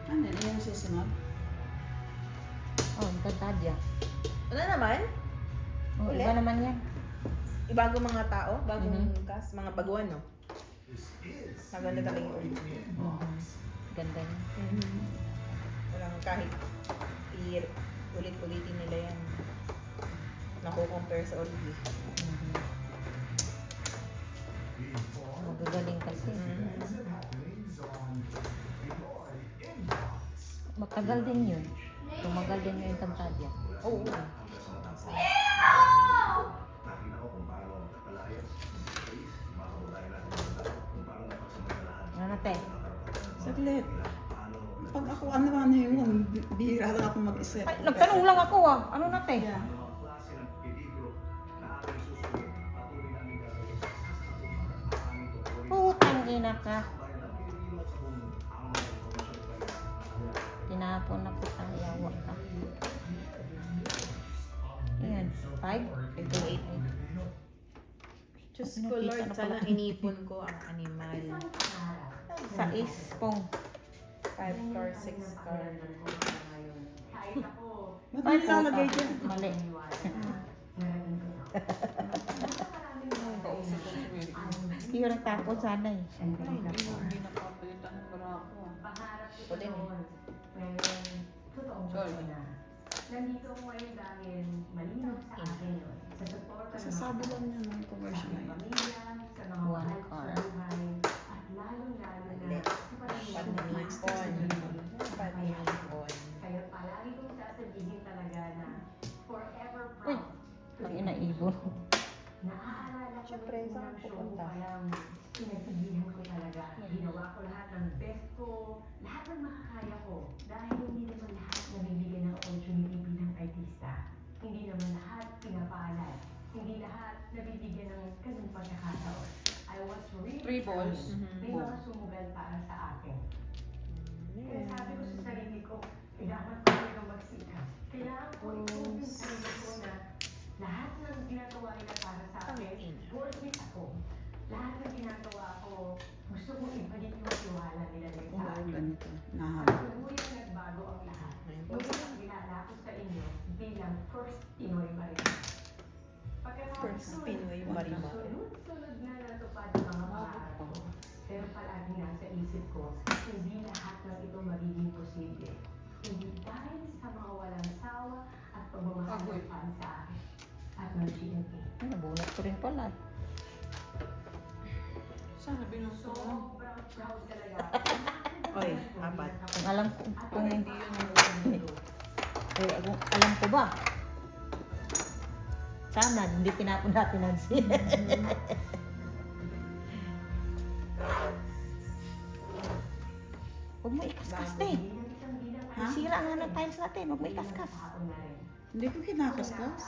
Ano yun yung susunod? Oh, Encantadia. Ano naman? Oh, Ulit? iba naman yan. Ibagong mga tao? Bagong Mhm. cast? Mga baguhan, no? Maganda talaga yung original. Ganda niya. Walang kahit ulit-ulitin nila yan. Nakukompare sa original. Magagaling kasi. Matagal din yun. Tumagal din yung Encantadia. Oo. Nakita ko kung paano nagpalayas. Mga kababayan natin kung paano napagsamantalahan. Ano na, te? Saglit. Pag ako ano yun, bihira lang ako mag-isip. Ay, nagtanong lang ako ah. Ano na, te? Yeah. Mga klase ng peligro na ating susunod. Patuloy namin gagawin sa katuparan ang aming tutuloy. Putang ina ka. Bayan ang Pilipino sa kung ang mga informasyon pa rin. Tinapon na kita. Yawa ka. Ayan. 5? 8. Diyos Nakita ko, Lord, na sana pala. inipon ko ang animal. Sa Pong. 5 car, 6 car. Kahit ako, Ba't may nilalagay dyan? Mali. Hindi ko nagtapon sana eh. Hindi nakapalitan ng barako. pangarap ko Pwede noon. Pero, totoong Sorry. na. Nandito ako ngayon dahil malinaw sa akin yun. Sa suporta ng Sasabi lang niya ng commercial na sa yun. pamilya, sa mga One mahal ko car. sa buhay, at lalong-lalo na sa pamilya. Panipon. Kaya palagi kong sasabihin talaga na forever Uy. proud. Ang inaibon. Naaalala ko Siyempre, nung saan unang show, pupunta? parang pinagsabihan ko talaga. Ginawa ko lahat ng best ko, lahat ng makakaya ko. Dahil hindi naman lahat nabibigyan ng opportunity bilang artista. Hindi naman lahat pinapaalad. Hindi lahat nabibigyan ng ganung pagkakataon. I was really 3 balls. proud. May mga sumugal para sa akin. Kaya sabi ko sa sarili ko, kailangan ko talaga magsikap. Kailangan ko i-prove yung sarili ko na lahat ng ginagawa nila para sa akin, worth it ako. Lahat ng ginagawa ko, gusto kong ibalik yung tiwala nila din sa Oo, akin. ganito. At Nahalo. tuluyang nagbago ang lahat. Tuluyang ginala ko sa inyo bilang first Pinoy Marima. First Pinoy Marima. Sunod-sunod na natupad ang mga pangarap ko. Pero palagi nasa isip ko, hindi lahat ng ito magiging posible. Hindi dahil sa mga walang sawa at pagmamahal ng fans sa akin. At ng GMA. Ay, nabunot ko rin pala. Sana binuso ko. Sobrang proud talaga. Oy, 4. Kung alam ko, kung hindi yun kung alam ko ba? Sana, hindi tinapon natin ang Huwag mo ikaskas na eh. Ha? Sira nga ng tiles natin, huwag mo ikaskas. Hindi ko kinakaskas.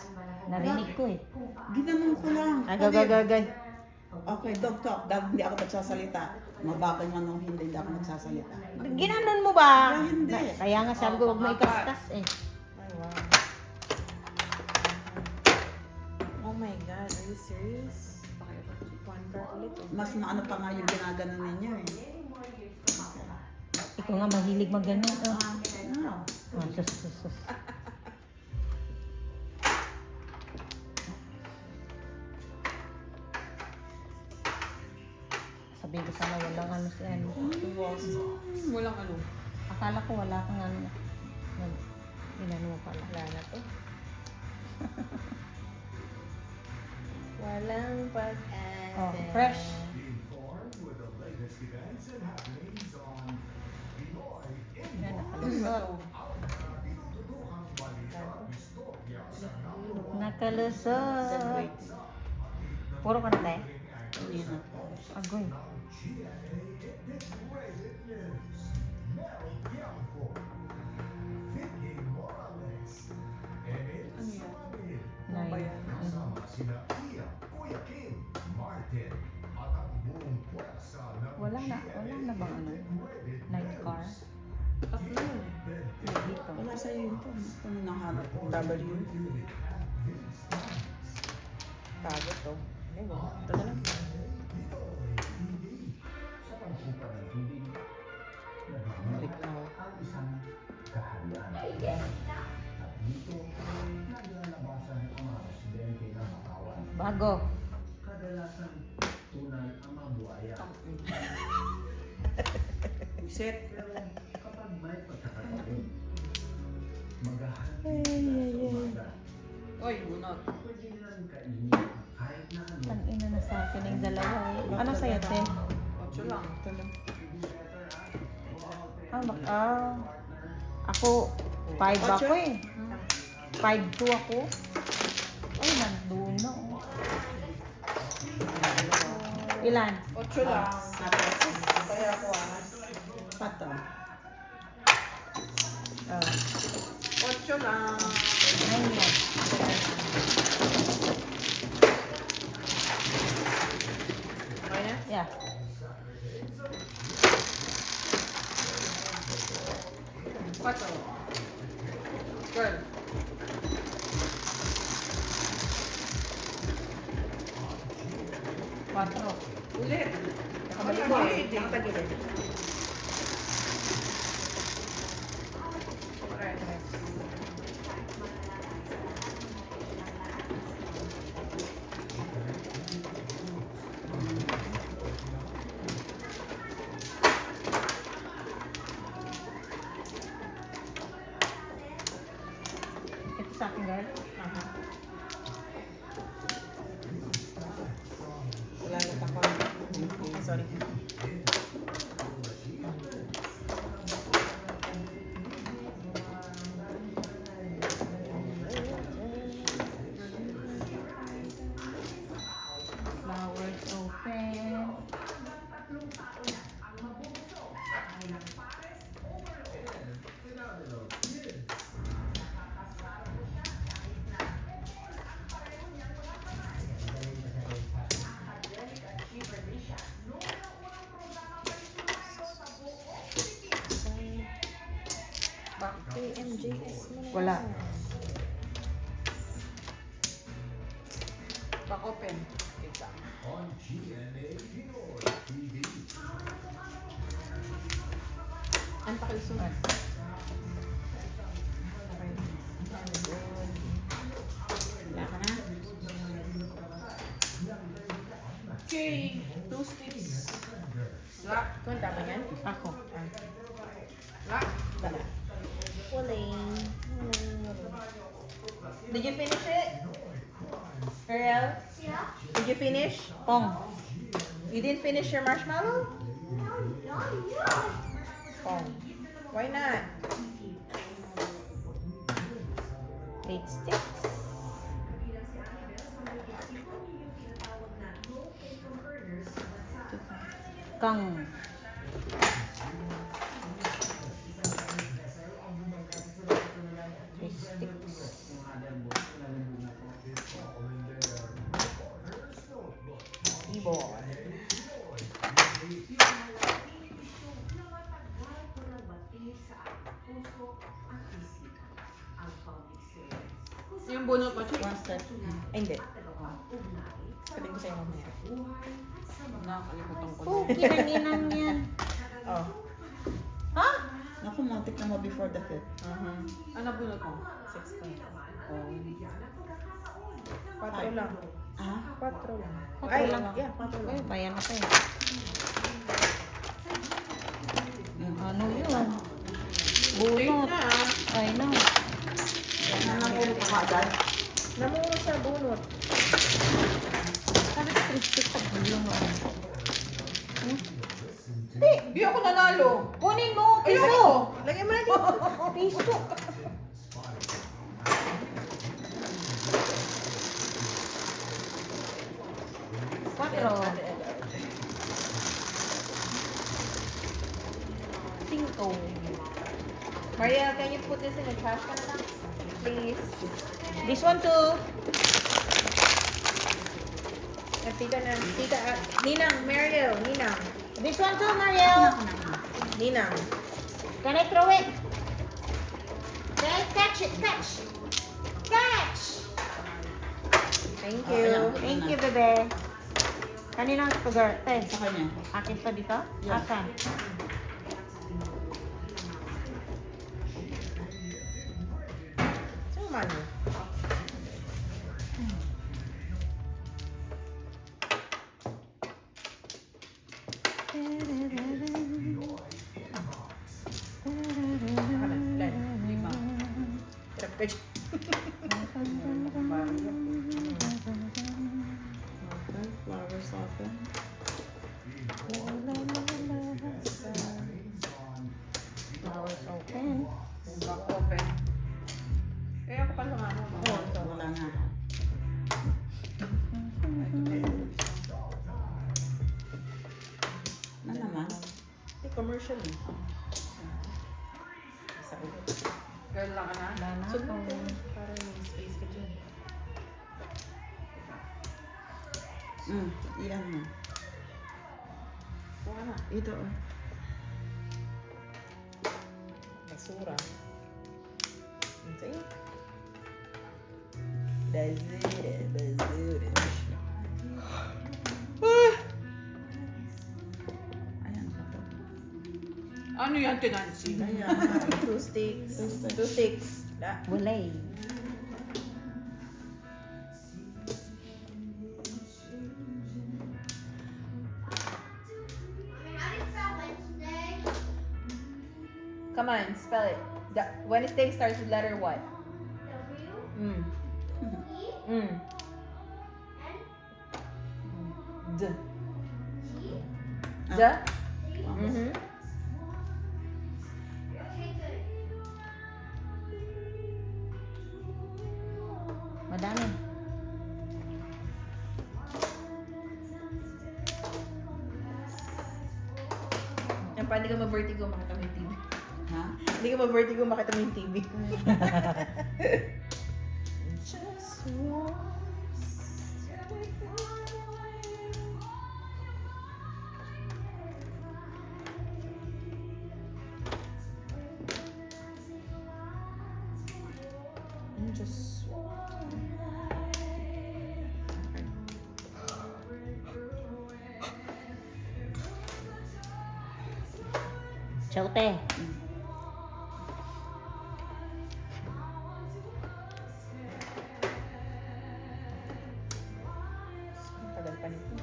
Narinig ko eh. Ginanon ko lang. Agagagagay. Okay, dog talk. Dog, hindi ako nagsasalita. Mabakal man nung hindi ako nagsasalita. Ginanon mo ba? Ah, hindi. Kaya nga sabi ko, huwag mo ikaskas eh. Ay, wow. Oh my God, are you serious? Wonder ulit. Oh. Mas maano pa nga yung ginaganon ninyo eh. Ikaw nga mahilig magganyan. Oh. Ah, Sus. Sabi ko sana walang ano si ano. Walang ano. Akala ko wala kang ano. Inano mo pala. Wala na to. Walang pag-asa. Oh, fresh. Be informed with the latest events and happenings on Pinoy Yan, nakalusot. Pinututuhang balita, istorya sa Nakalusot. Puro ka na tayo? hindi na po. Agoy. Ano ba yan? Kasama sina Iya, Kuya Kim, Martin, at ang buong pwersa ng Wala na bang ano? Night car? Tatlo yun. Dito. Wala sa iyo ito. Ito na nakahanap ko. W. Tago to. Ay, wow. Ito na lang. Balik ako. ang isang kaharian. At dito, naglalabasan ang mga residente ng Makawan. Bago. Kadalasan, tunay ang mga buhaya. Set. Pero kapag may pagkakataon, maghahanap ng umaga, Oy, bunot. pwede nilang kainin ang kahit na ano. Tangina na sa akin yung dalawa eh. Ano sa'yo, te? 8 lang. Ito lang. Ako, 5 ako eh. 5'2" ako. Ay, nandun na oh. Ilan? 8 lang. Kaya ako Pato. 8 lang. Ngayon yan. Okay na? Yeah. Pato. Girl. Quatro. Ulit. Kamali mo eh. Nakatagilid. Ito sa akin, girl. Wala na ako. Sorry. Flowers open. Back to MJS mo na. Wala. Back open. Wait lang. On GMA Pinoy TV. Ano pa kayo sunod? Wala ka na? Okay. 2 sticks. Lock. Ito ang tama yan? Ako. Lock. Dala. Pulling. Did you finish it? Ariel? Yeah? Did you finish? Pong. You didn't finish your marshmallow? Not yet. Pong. Why not? 8 sticks. Kang. Keyboard. Yung bunot mo, One step. Ay, hindi. Sabihin ko sa'yo mamaya. nakalimutan ko. Oh, kinaninang yan. Oh. Ha? Naku, muntik na mo before the fifth. Ano bunot mo? 6 points. Oh. 4 lang. Ah? 4 lang. Quatro Ay, lang. yeah, 4 lang. Ay, bayan ako eh. Ano yun? Take Bunot. na ah. Ay, no. Nanangulo ka agad? Namunod sa bunot. Sabi ko, Christy, tagulong mo. Di ako nanalo. Kunin mo, piso. Ayoko. Lagyan mo na dito. Piso. Quatro. Cinco. Mariel, can you put this in the trash can na? Please. This one too. Tita, Ninang, Mariel, Ninang. This one too, Mariel. Ninang. Can I throw it? Can I catch it? Catch. Catch. Thank Okay you. lang. Thank you, bebe. Kanina ang sugar. Te, Sa kanya. akin to dito? Yeah. Asan? Saan man yun? Lima. Hirap ka dyan. Okay, flower soften. Flowers open. Back open. Kaya ako pa sumama mo. Oh, wala nga. Na naman? Hey, commercial eh. Isa ulit. Girl lang ka na. Wala na. So, para may space ka dyan. Iyan mo. Kuha na. Ito oh. Basura. See? Basura. Ayan ka to. Ano yan, Tinancy? Ayan. 2 sticks. 2 sticks. Da. Wala eh. How do you spell Wednesday? Come on, spell it. Wednesday starts with letter what? W E Mm. N D. Ah. D? Mm-hmm. Okay, good. Madami. Yan pa, hindi ka ma-vertigo makita mo yung TV. Ha? Hindi ka ma-vertigo makita mo yung TV. Just once. Just Chote. tagal pa nito.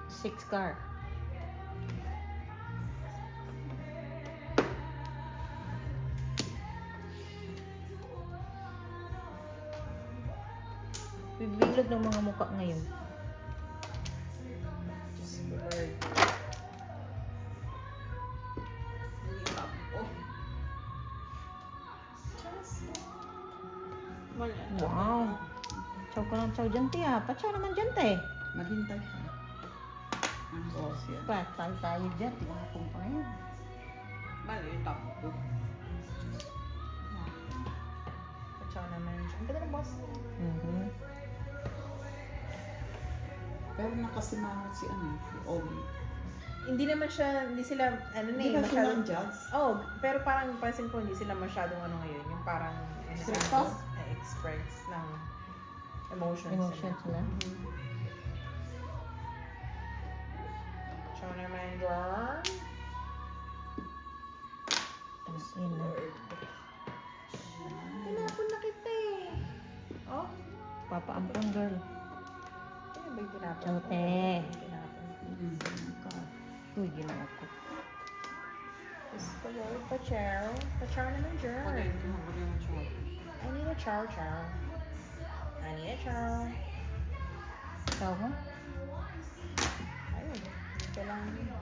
Six car. Bibilog ng mga mukha ngayon. Just blur. Wow. Chow ko ng chow dyan, tiya. Pachow naman dyan, te. Maghintay ka. Ang boss yan. Patay tayo dyan. Tingnan pa yan. Mali yung top ko. Pachaw naman. Ang ganda ng boss. Mhm. Pero nakasimangot si ano, si Ogie. hindi naman siya, hindi sila, ano na Hindi eh, ka masyadong, jugs. oh, pero parang pansin ko hindi sila masyadong ano ngayon, yung parang, express ng emotions. Emotions nila. nila. Charmander. Tangina. Tinapon na kita eh. Oh, Papaampon, girl. ano ba yung tinapon? Chote. Tinapon. Uy, ginawa ko. Gusto ko pa-chow. Pa-chow naman dyan. I need a chow. I need a chow. Ikaw mo? Ayun. Kailangan yun.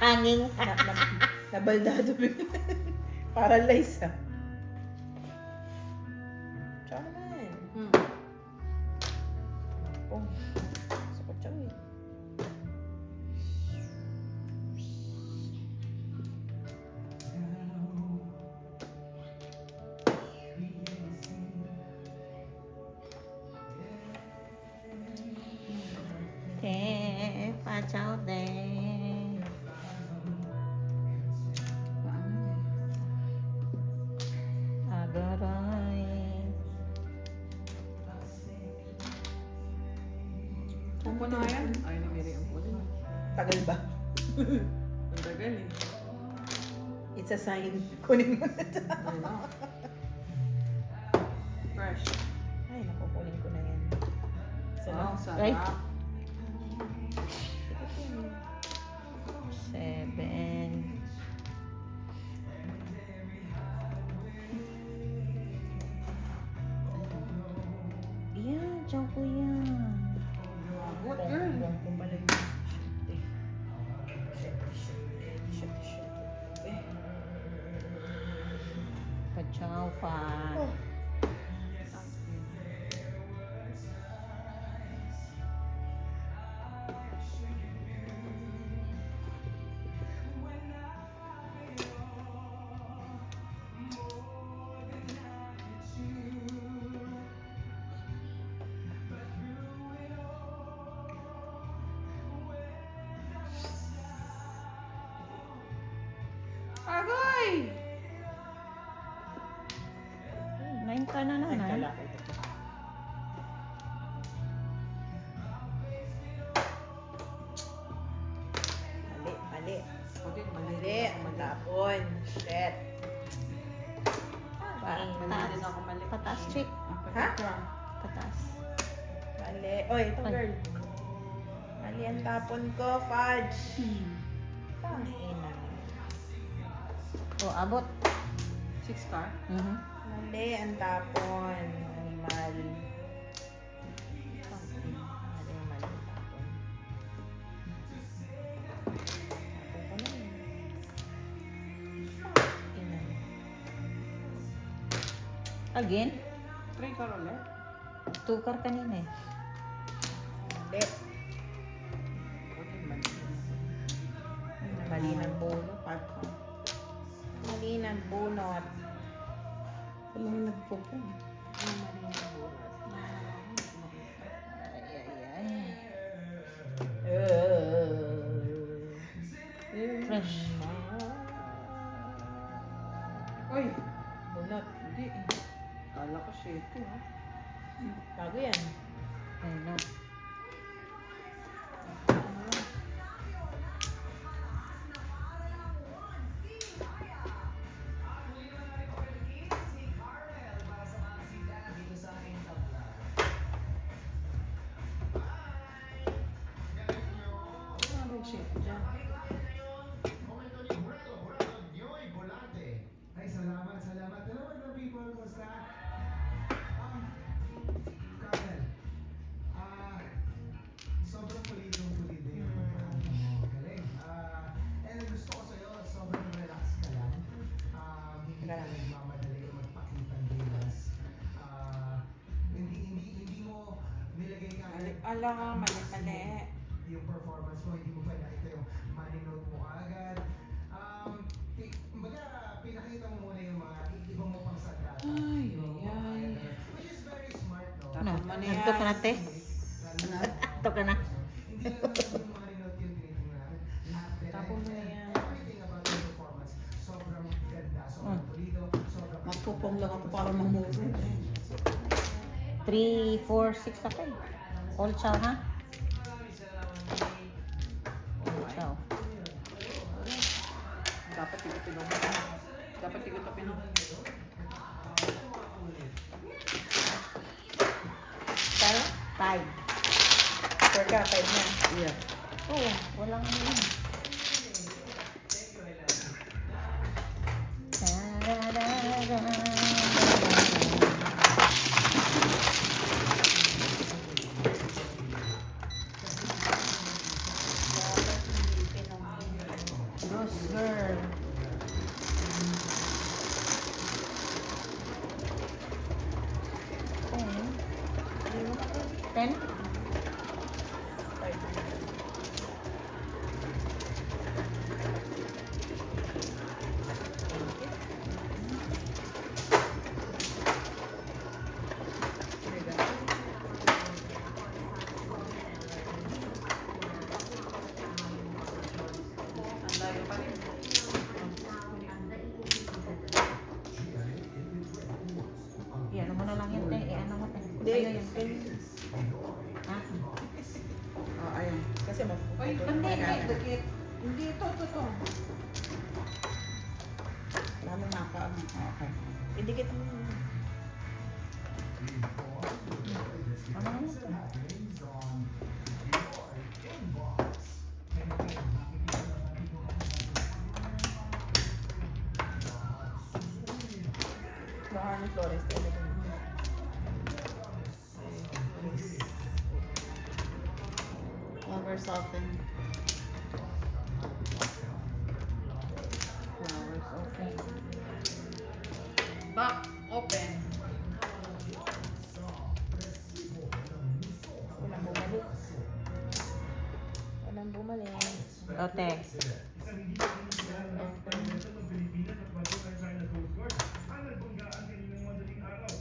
Hanging. Nabaldado bigla. Paralyze ah. Chow naman. Oh. Gusto ko chow eh. Pa-chow din. Agaray. Kung na yan? Ay, namiri ang pula. Tagal ba? Ang tagal eh. It's a sign. Kunin mo na ito. Fresh. Ay, nakukunin ko na yan. Wow, sarap. Right? 7. Yan, choco yan. What girl? Buwan ko pala yun. Shit. Pa-chow pa. Agoy! 9 ka na naman. Nagkalaki ito. Mali. Mali. Matapon. Shit. Pataas. Pataas, chick. Ha? Pataas. Mali. Oy, ito Ay. girl. Mali ang tapon ko, fudge. Tangina. O, abot. 6 car? Mali ang tapon. Animal. Mali ang tapon. Tapon ko na yun. Ina. Again? 3 car ulit? 2 car kanina eh. Mali. Mali ng bunot. Mali ng bunot. Walang nagpupong. Mali ng bunot. Fresh. Uy! Bunot. Hindi eh. Kala ko 7 ha. Bago yan. Ayun na. Ano yung 7 dyan? Ay, salamat. Hello, mga people. Kumusta? Carmel. Sobrang pulidong-pulid na yung pagkakaano mo. Galing. And gusto ko sa'yo, sobrang relax ka lang. Hindi ka nagmamadali magpakitang gilas. Hindi mo nilagay ka Ala nga, mali. yung performance mo, hindi mo pa nakita yung money note mo agad. Kumbaga, pinakita mo muna yung mga iba mo pang sandata. Ay. Which is very smart, no? Ano? Tapos mo na yan. Nagto ka na, te? Lalo na- Nagto ka na. Hindi na lang yung money note Pupong lang ako para mamuro. 3, 4, 6 ako eh. All chow ha? All chow. Dapat tigupin ako. Dapat tigupin ako. 5. Sure ka, 5 na. Yeah. Oo, walang yun. Goose girl. Ten? Ang layo pa rin. Ano mo na lang yun, te. Ano mo, te. Hindi, Ha? Oh, ayun. kasi Ay, hindi. dikit. Hindi, ito. Lalo nakaano. Okay. Idikit mo. Ano mo, te? Baka ni Flores. Flower soften. Flowers open. Back, open. Walang bumalik. O, te. Isang hindi na ng Pilipinas at bago ng China Coast Guard ang nagbanggaan kaninang madaling araw.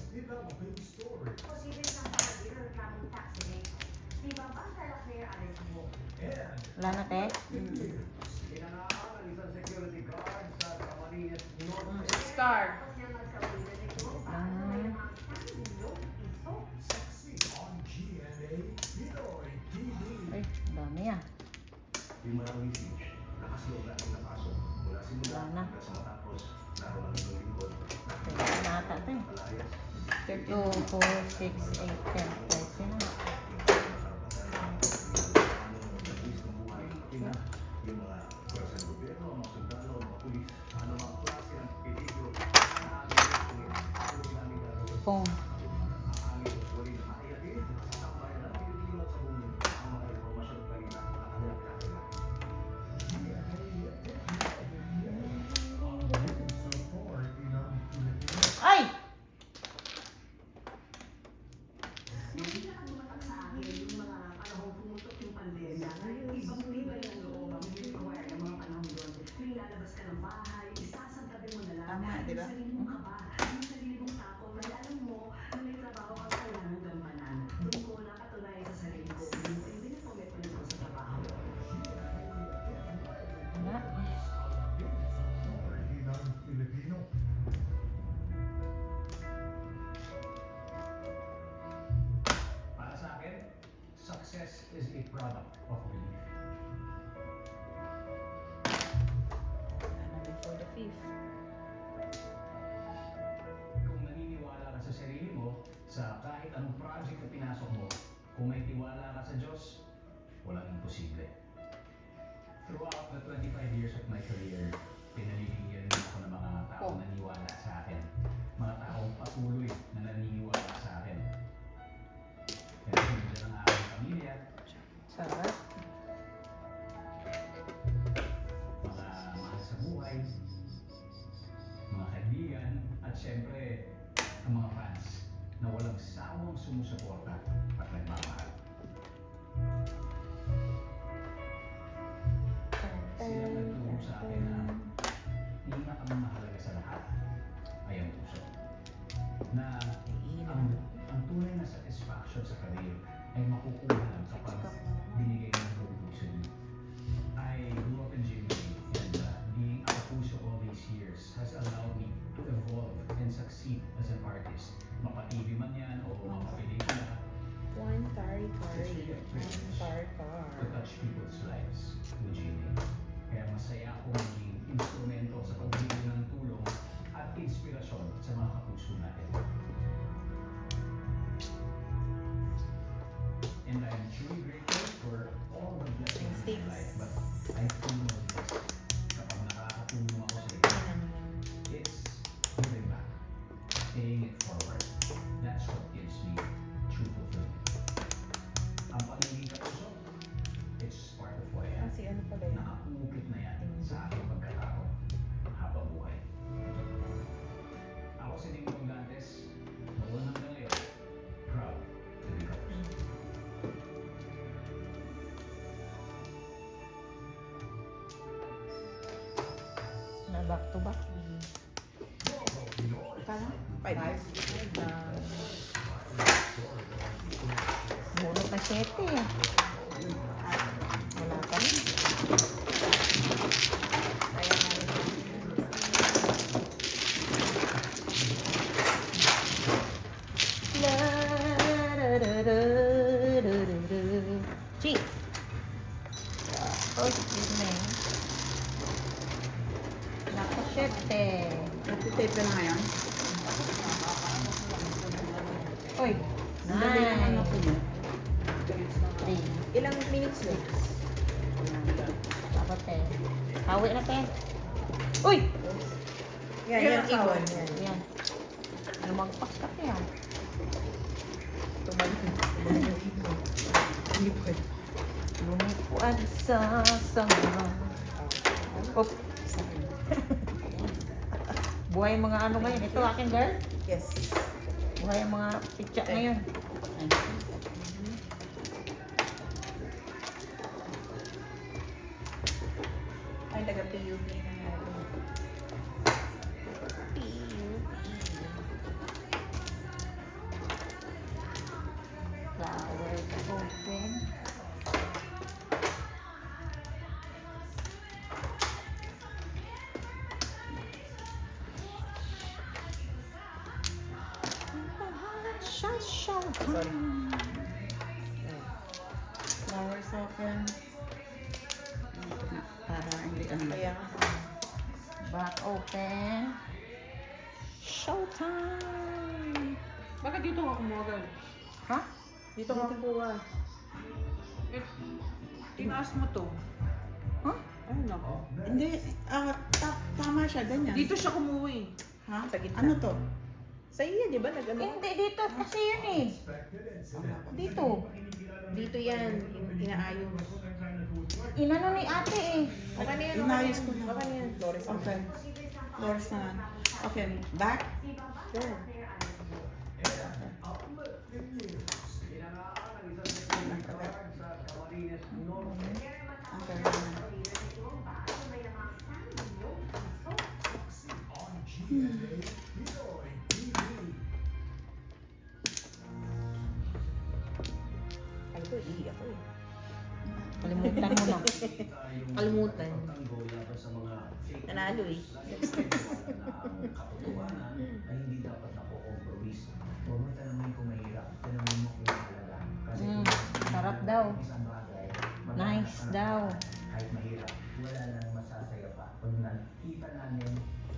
Posibleng ng pagkakita ng traffic accident. Di ba ba sa clear alert mo? Wala na, te. Star. Tapos niya magkawilan ito para Ah. sa mga 1 milyong piso. Ay, dami ah. Yung maraming siege, nakaslog na ang napasok mula simula Wala na. hanggang sa matapos laro ng inyong lingkod. Pwede na ata, te. Malayas, 2, 4, 6, 8, 10. Pwede na. yung mga pwersa ng gobyerno, mga sundalo, mga pulis, ano mga klase ng peligro, Pong. Ay! Hindi na dumatak sa akin yung mga panahong pumutok yung pandemya. Ibang tibay ng loob ang require ng mga panahon doon. Yung lalabas ka ng bahay, isasantabi mo na lang. Tama, di ba? Yung sarili mong kaba, yung sarili mong takot, na alam mo na may trabaho kang kailangan gampanan. Doon ko napatunayan sa sarili ko. Hindi na commitment ko sa trabaho. Wala. Para sa akin, success is a product of belief. Ano for the 5th? Kung naniniwala ka sa sarili mo, sa kahit anong project na pinasok mo, kung may tiwala ka sa Diyos, walang imposible. Throughout the 25 years of my career, pinalilingyan ako ng mga taong naniwala sa akin. Mga taong patuloy na naniniwala sa akin. Kaya sinundan ang aking pamilya, Sarap. mga mahal sa buhay, mga kaibigan, at syempre, ang mga fans na walang sawang sumusuporta at nagmamahal. Sila nagturo sa akin na ingat ang mahalaga sa lahat ay ang puso. Na ang tunay na satisfaction sa career ay makukuha lang kapag binigay to touch people's lives with Genie. Kaya masaya akong maging instrumento sa pagbibigay ng tulong at inspirasyon sa mga kapuso natin. And I am truly grateful for all the blessings in my life, but I feel no this kapag nakakatulong ako sa iba. It's giving back, paying it forward. That's what gives me true fulfillment. Ang pagiging kapuso, it's part of who I am. Kasi ano pala yun? Nakaukit na yan sa aking pagkatao habang buhay. Ako si Dingdong Dantes, noon hanggang ngayon, proud to be kapuso. Na back to back. Kala? 5. Bunot na 7 eh. Wala pa rin. Chi. Oh, excuse me. Naka 7. Nagtitape na ngayon. Uy. Ang dali naman Nice. ako mo. 3. Ilang minutes lang? Dapat eh. Hawi na te. Uy! Yan, Yan, yan, ibon. asawa. Yan. Yan. Lumagpas ka te ah. Lumipad sa sanga. Op. Buhay yung mga ano ngayon. Ito akin girl. Yes. Buhay yung mga pitya ngayon. Ay, taga-PUP na nga. Flowers open. Flowers open. Para hindi ano. Kaya, Back open. Showtime! Bakit dito ka kumuha, girl? Ha? dito ka kukuha. Eh, tinaas mo to. Huh? Ay, nako. Hindi, tama siya, ganyan. Dito siya kumuha eh. Ha? Sa gitna. Ano to? Sa iyo, di ba? Nag-ano? Hindi, dito kasi yun eh. Dito. Dito yan. Inaayos. Inano ni ate eh. Okay na yan. Inayos ko na. Okay na yan. Flores. Okay. Flowers na lang. Okay, back. Sure. Okay. Ay, ito, iiyak ko eh. Kalimutan mo na. Kalimutan. Nanalo eh. Katotohanan ay hindi dapat nakokompromis. Huwag mo tanongin kung mahirap, tanongin mo kung mahalaga. Kasi Sarap daw. isang bagay, Nice daw. kahit mahirap, wala nang masasaya pa. Pag nakita namin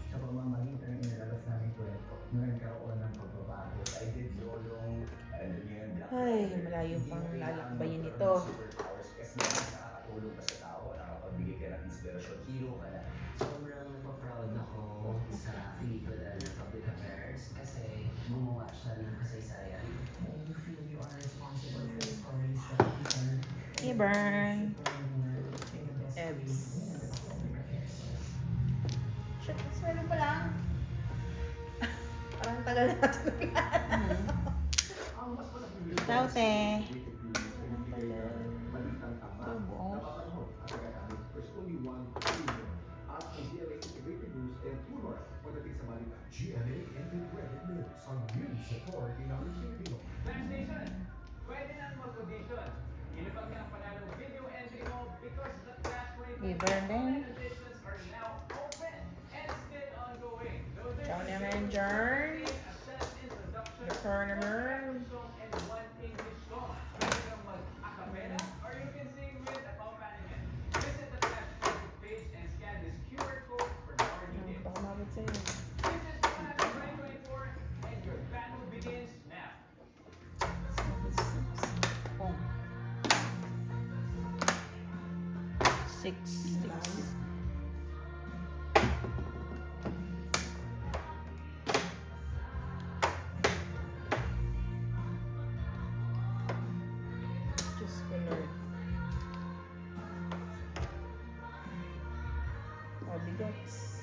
sa pamamagitan ng inilabas namin kwento, nagkaroon ng pagbabago. I did Lolong, and then Ay, malayo pang lalakbayin ito. superpowers kasi nakakatulong ka sa tao, nakapagbigay ka ng inspirasyon, hero ka na. Sobrang proud ako sa pelikula ng Public Affairs kasi gumawa siya ng kasaysayan. And you feel you are responsible for the stories that people Hey, Burn. Ebs. Shit, swelo pa lang. Parang tagal natin. Ikaw, te. GMA Integrated News ang news authority ng Filipino. Flash Nation, pwede na mag-audition. Ilipag na ang panalong video entry mo because the Flash 24 Hey, Burn din. auditions are now open and still ongoing. Ciao naman, Jern. A set introduction, The tournament. song, and one English song. Pwede kang 6. Diyos ko, Lord. Oh, bigats.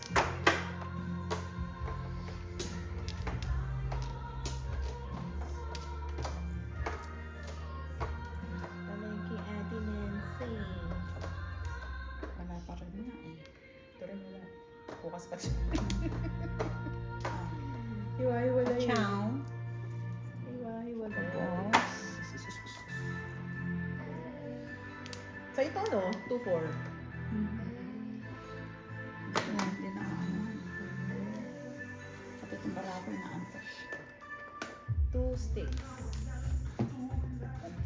Palengke Ate Nancy. Wala pa rin nga eh. Ito rin wala. Bukas pa siya. Hiwa-hiwala yun. Ciao. Hiwa-hiwala. Tapos, Sa ito, no? 2-4. Hindi na ano. Pati itong barako na anto. 2 sticks.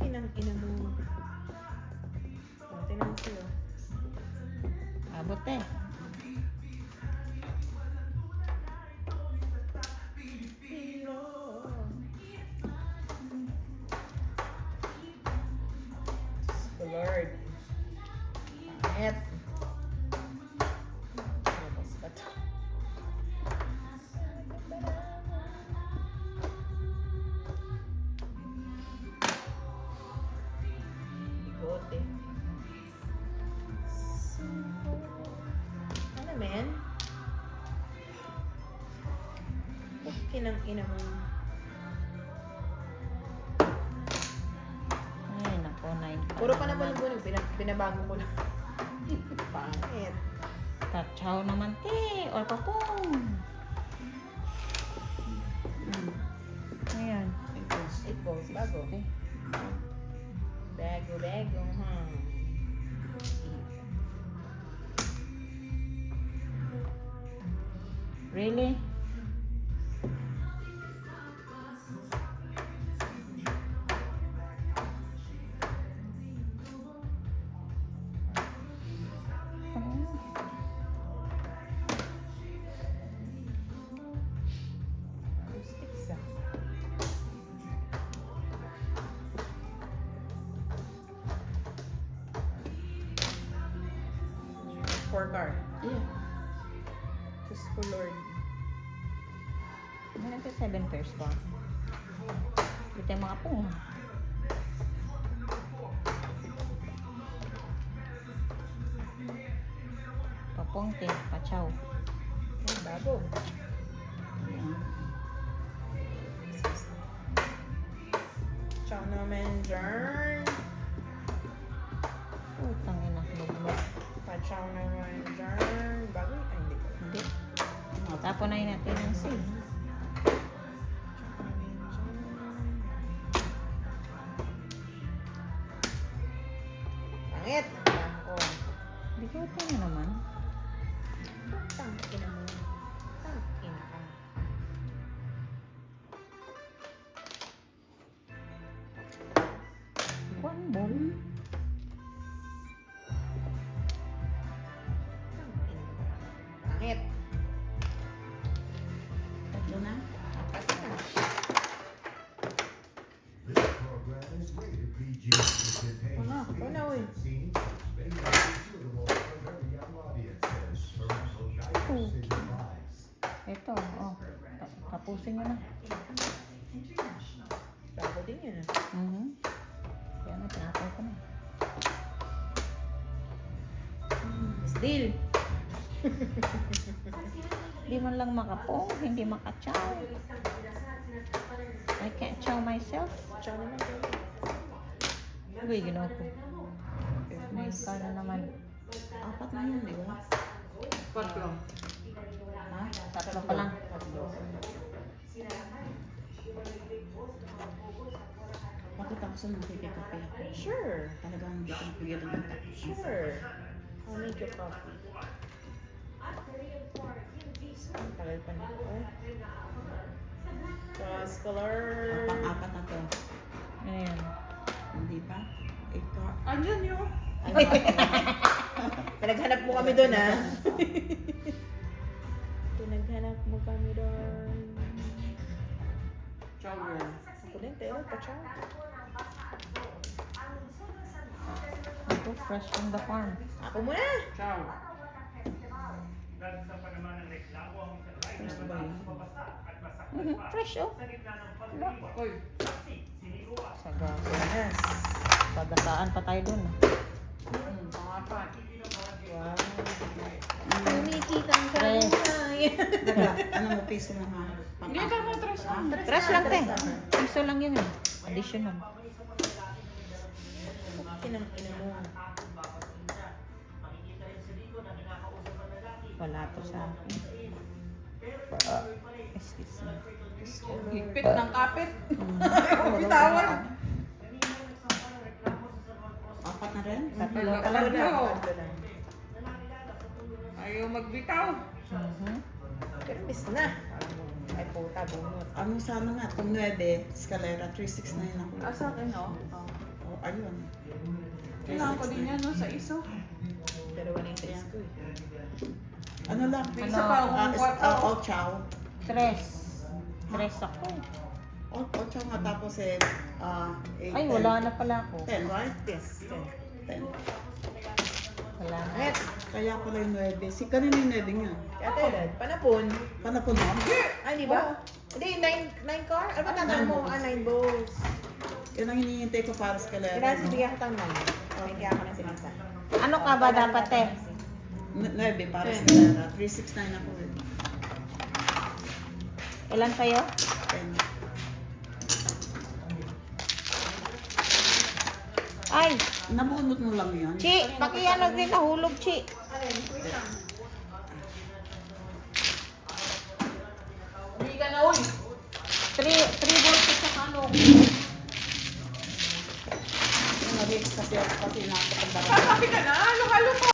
Kinang-ina mo. Oh, tinan siya. abot eh. Lord. Pangit. Labas ba ito? Bigote. Ano, men? Kinang-ina mo. Ay, nako, 9. Puro pa naman bunog. Binabago ko lang. Pangit. Kachaw naman, te. Or papong. Ayan. 8 balls. Bago. Bago. Really? Sticks, ah. Four card. Yeah. Diyos ko, Lord. Ano natin 7 pairs ba? Ito yung mga pong. Papong, te. Pachaw. Ay, bago. Ciao naman, Jern. Putang ina. Luglog. Pa-ciao naman, Jern. Bago? Ay, hindi ko. Hindi. Tapon na yun natin yung C. Pangit. Ako. Hindi ko ito na naman. Tangina mo. Tangina ka. One ball. Pangit. Tatlo na. This program is rated PG. It contains Wala, uy. scenes that may not be suitable for very young audiences. Parental guidance is advised. Ito, oh. Tapusin mo na. Bago din yun, ah. Kaya na, tinapon ko na. Still. Hindi man lang makapong, hindi makachaw. I can't chow myself. Ciao naman, Jern. Uy, ginawa ko. Nice ka na naman. Apat na yun, di ba? Patlo. Ha? Tatlo pa lang. Bakit ako sa nakikikape ako? Sure. Talagang hindi ko napigil ng utak. Sure. I'll make you coffee. Ang tagal pa nito. Cross color. Pang-apat na to. Ayan. Hindi pa? Ito. Andyan yun. Pinaghanap mo kami doon, ah. Pinaghanap mo kami doon. Ciao, girl. Ako din, pero pa-ciao. Ito Ito, fresh from the farm. Ako muna. Ciao. Fresh, oh. Uy. Saga. Yes. Pagasaan pa tayo dun. Pangapat. Wow. Kumikita ang Fresh. Daga, ano mo piso mo ha? Hindi ka na tres. Fresh lang, te. Piso lang yun, eh. Additional. Kinang-ina mo. Wala to sa akin. Excuse me. Higpit ng kapit. Bitawan. Apat na rin? Tatlo Tatlo. talaga. Ayaw magbitaw. Pero miss na. Ay puta, bunot. Ano sana nga? Kung 9, Escalera, 369 ako. Ah, sa akin, no? Oh, ayun. Kailangan ko din yan, no? Sa iso. Pero wala yung sa isko eh. Ano lang? May isa pa akong kwarto. All chow. Tres. Tres ako. All chow nga tapos 8, Ay, wala na pala ako. 10, right? Yes. 10. Wala na. Net. Kaya pala yung 9. Si kanina yung 9 nga. Kaya Ted, panapon. Panapon mo? Ay, di ba? Hindi, 9 car? Ano ba tatang mo? 9 balls. Yan ang hinihintay ko para sa Escalera. Kailangan sibigyan ko tanong. Bigyan ako ng sinasa. Ano ka ba dapat, te? 9 para sa Escalera. 369 ako eh. Ilan sa'yo? 10. Ay, Nabunot mo lang yun. Chi, pakiyanog din nahulog, Chi. Hindi ka na, uy. 3 volts sa kanong. Yung kasi nakapagdara. Sabi ka na, halo-halo ko.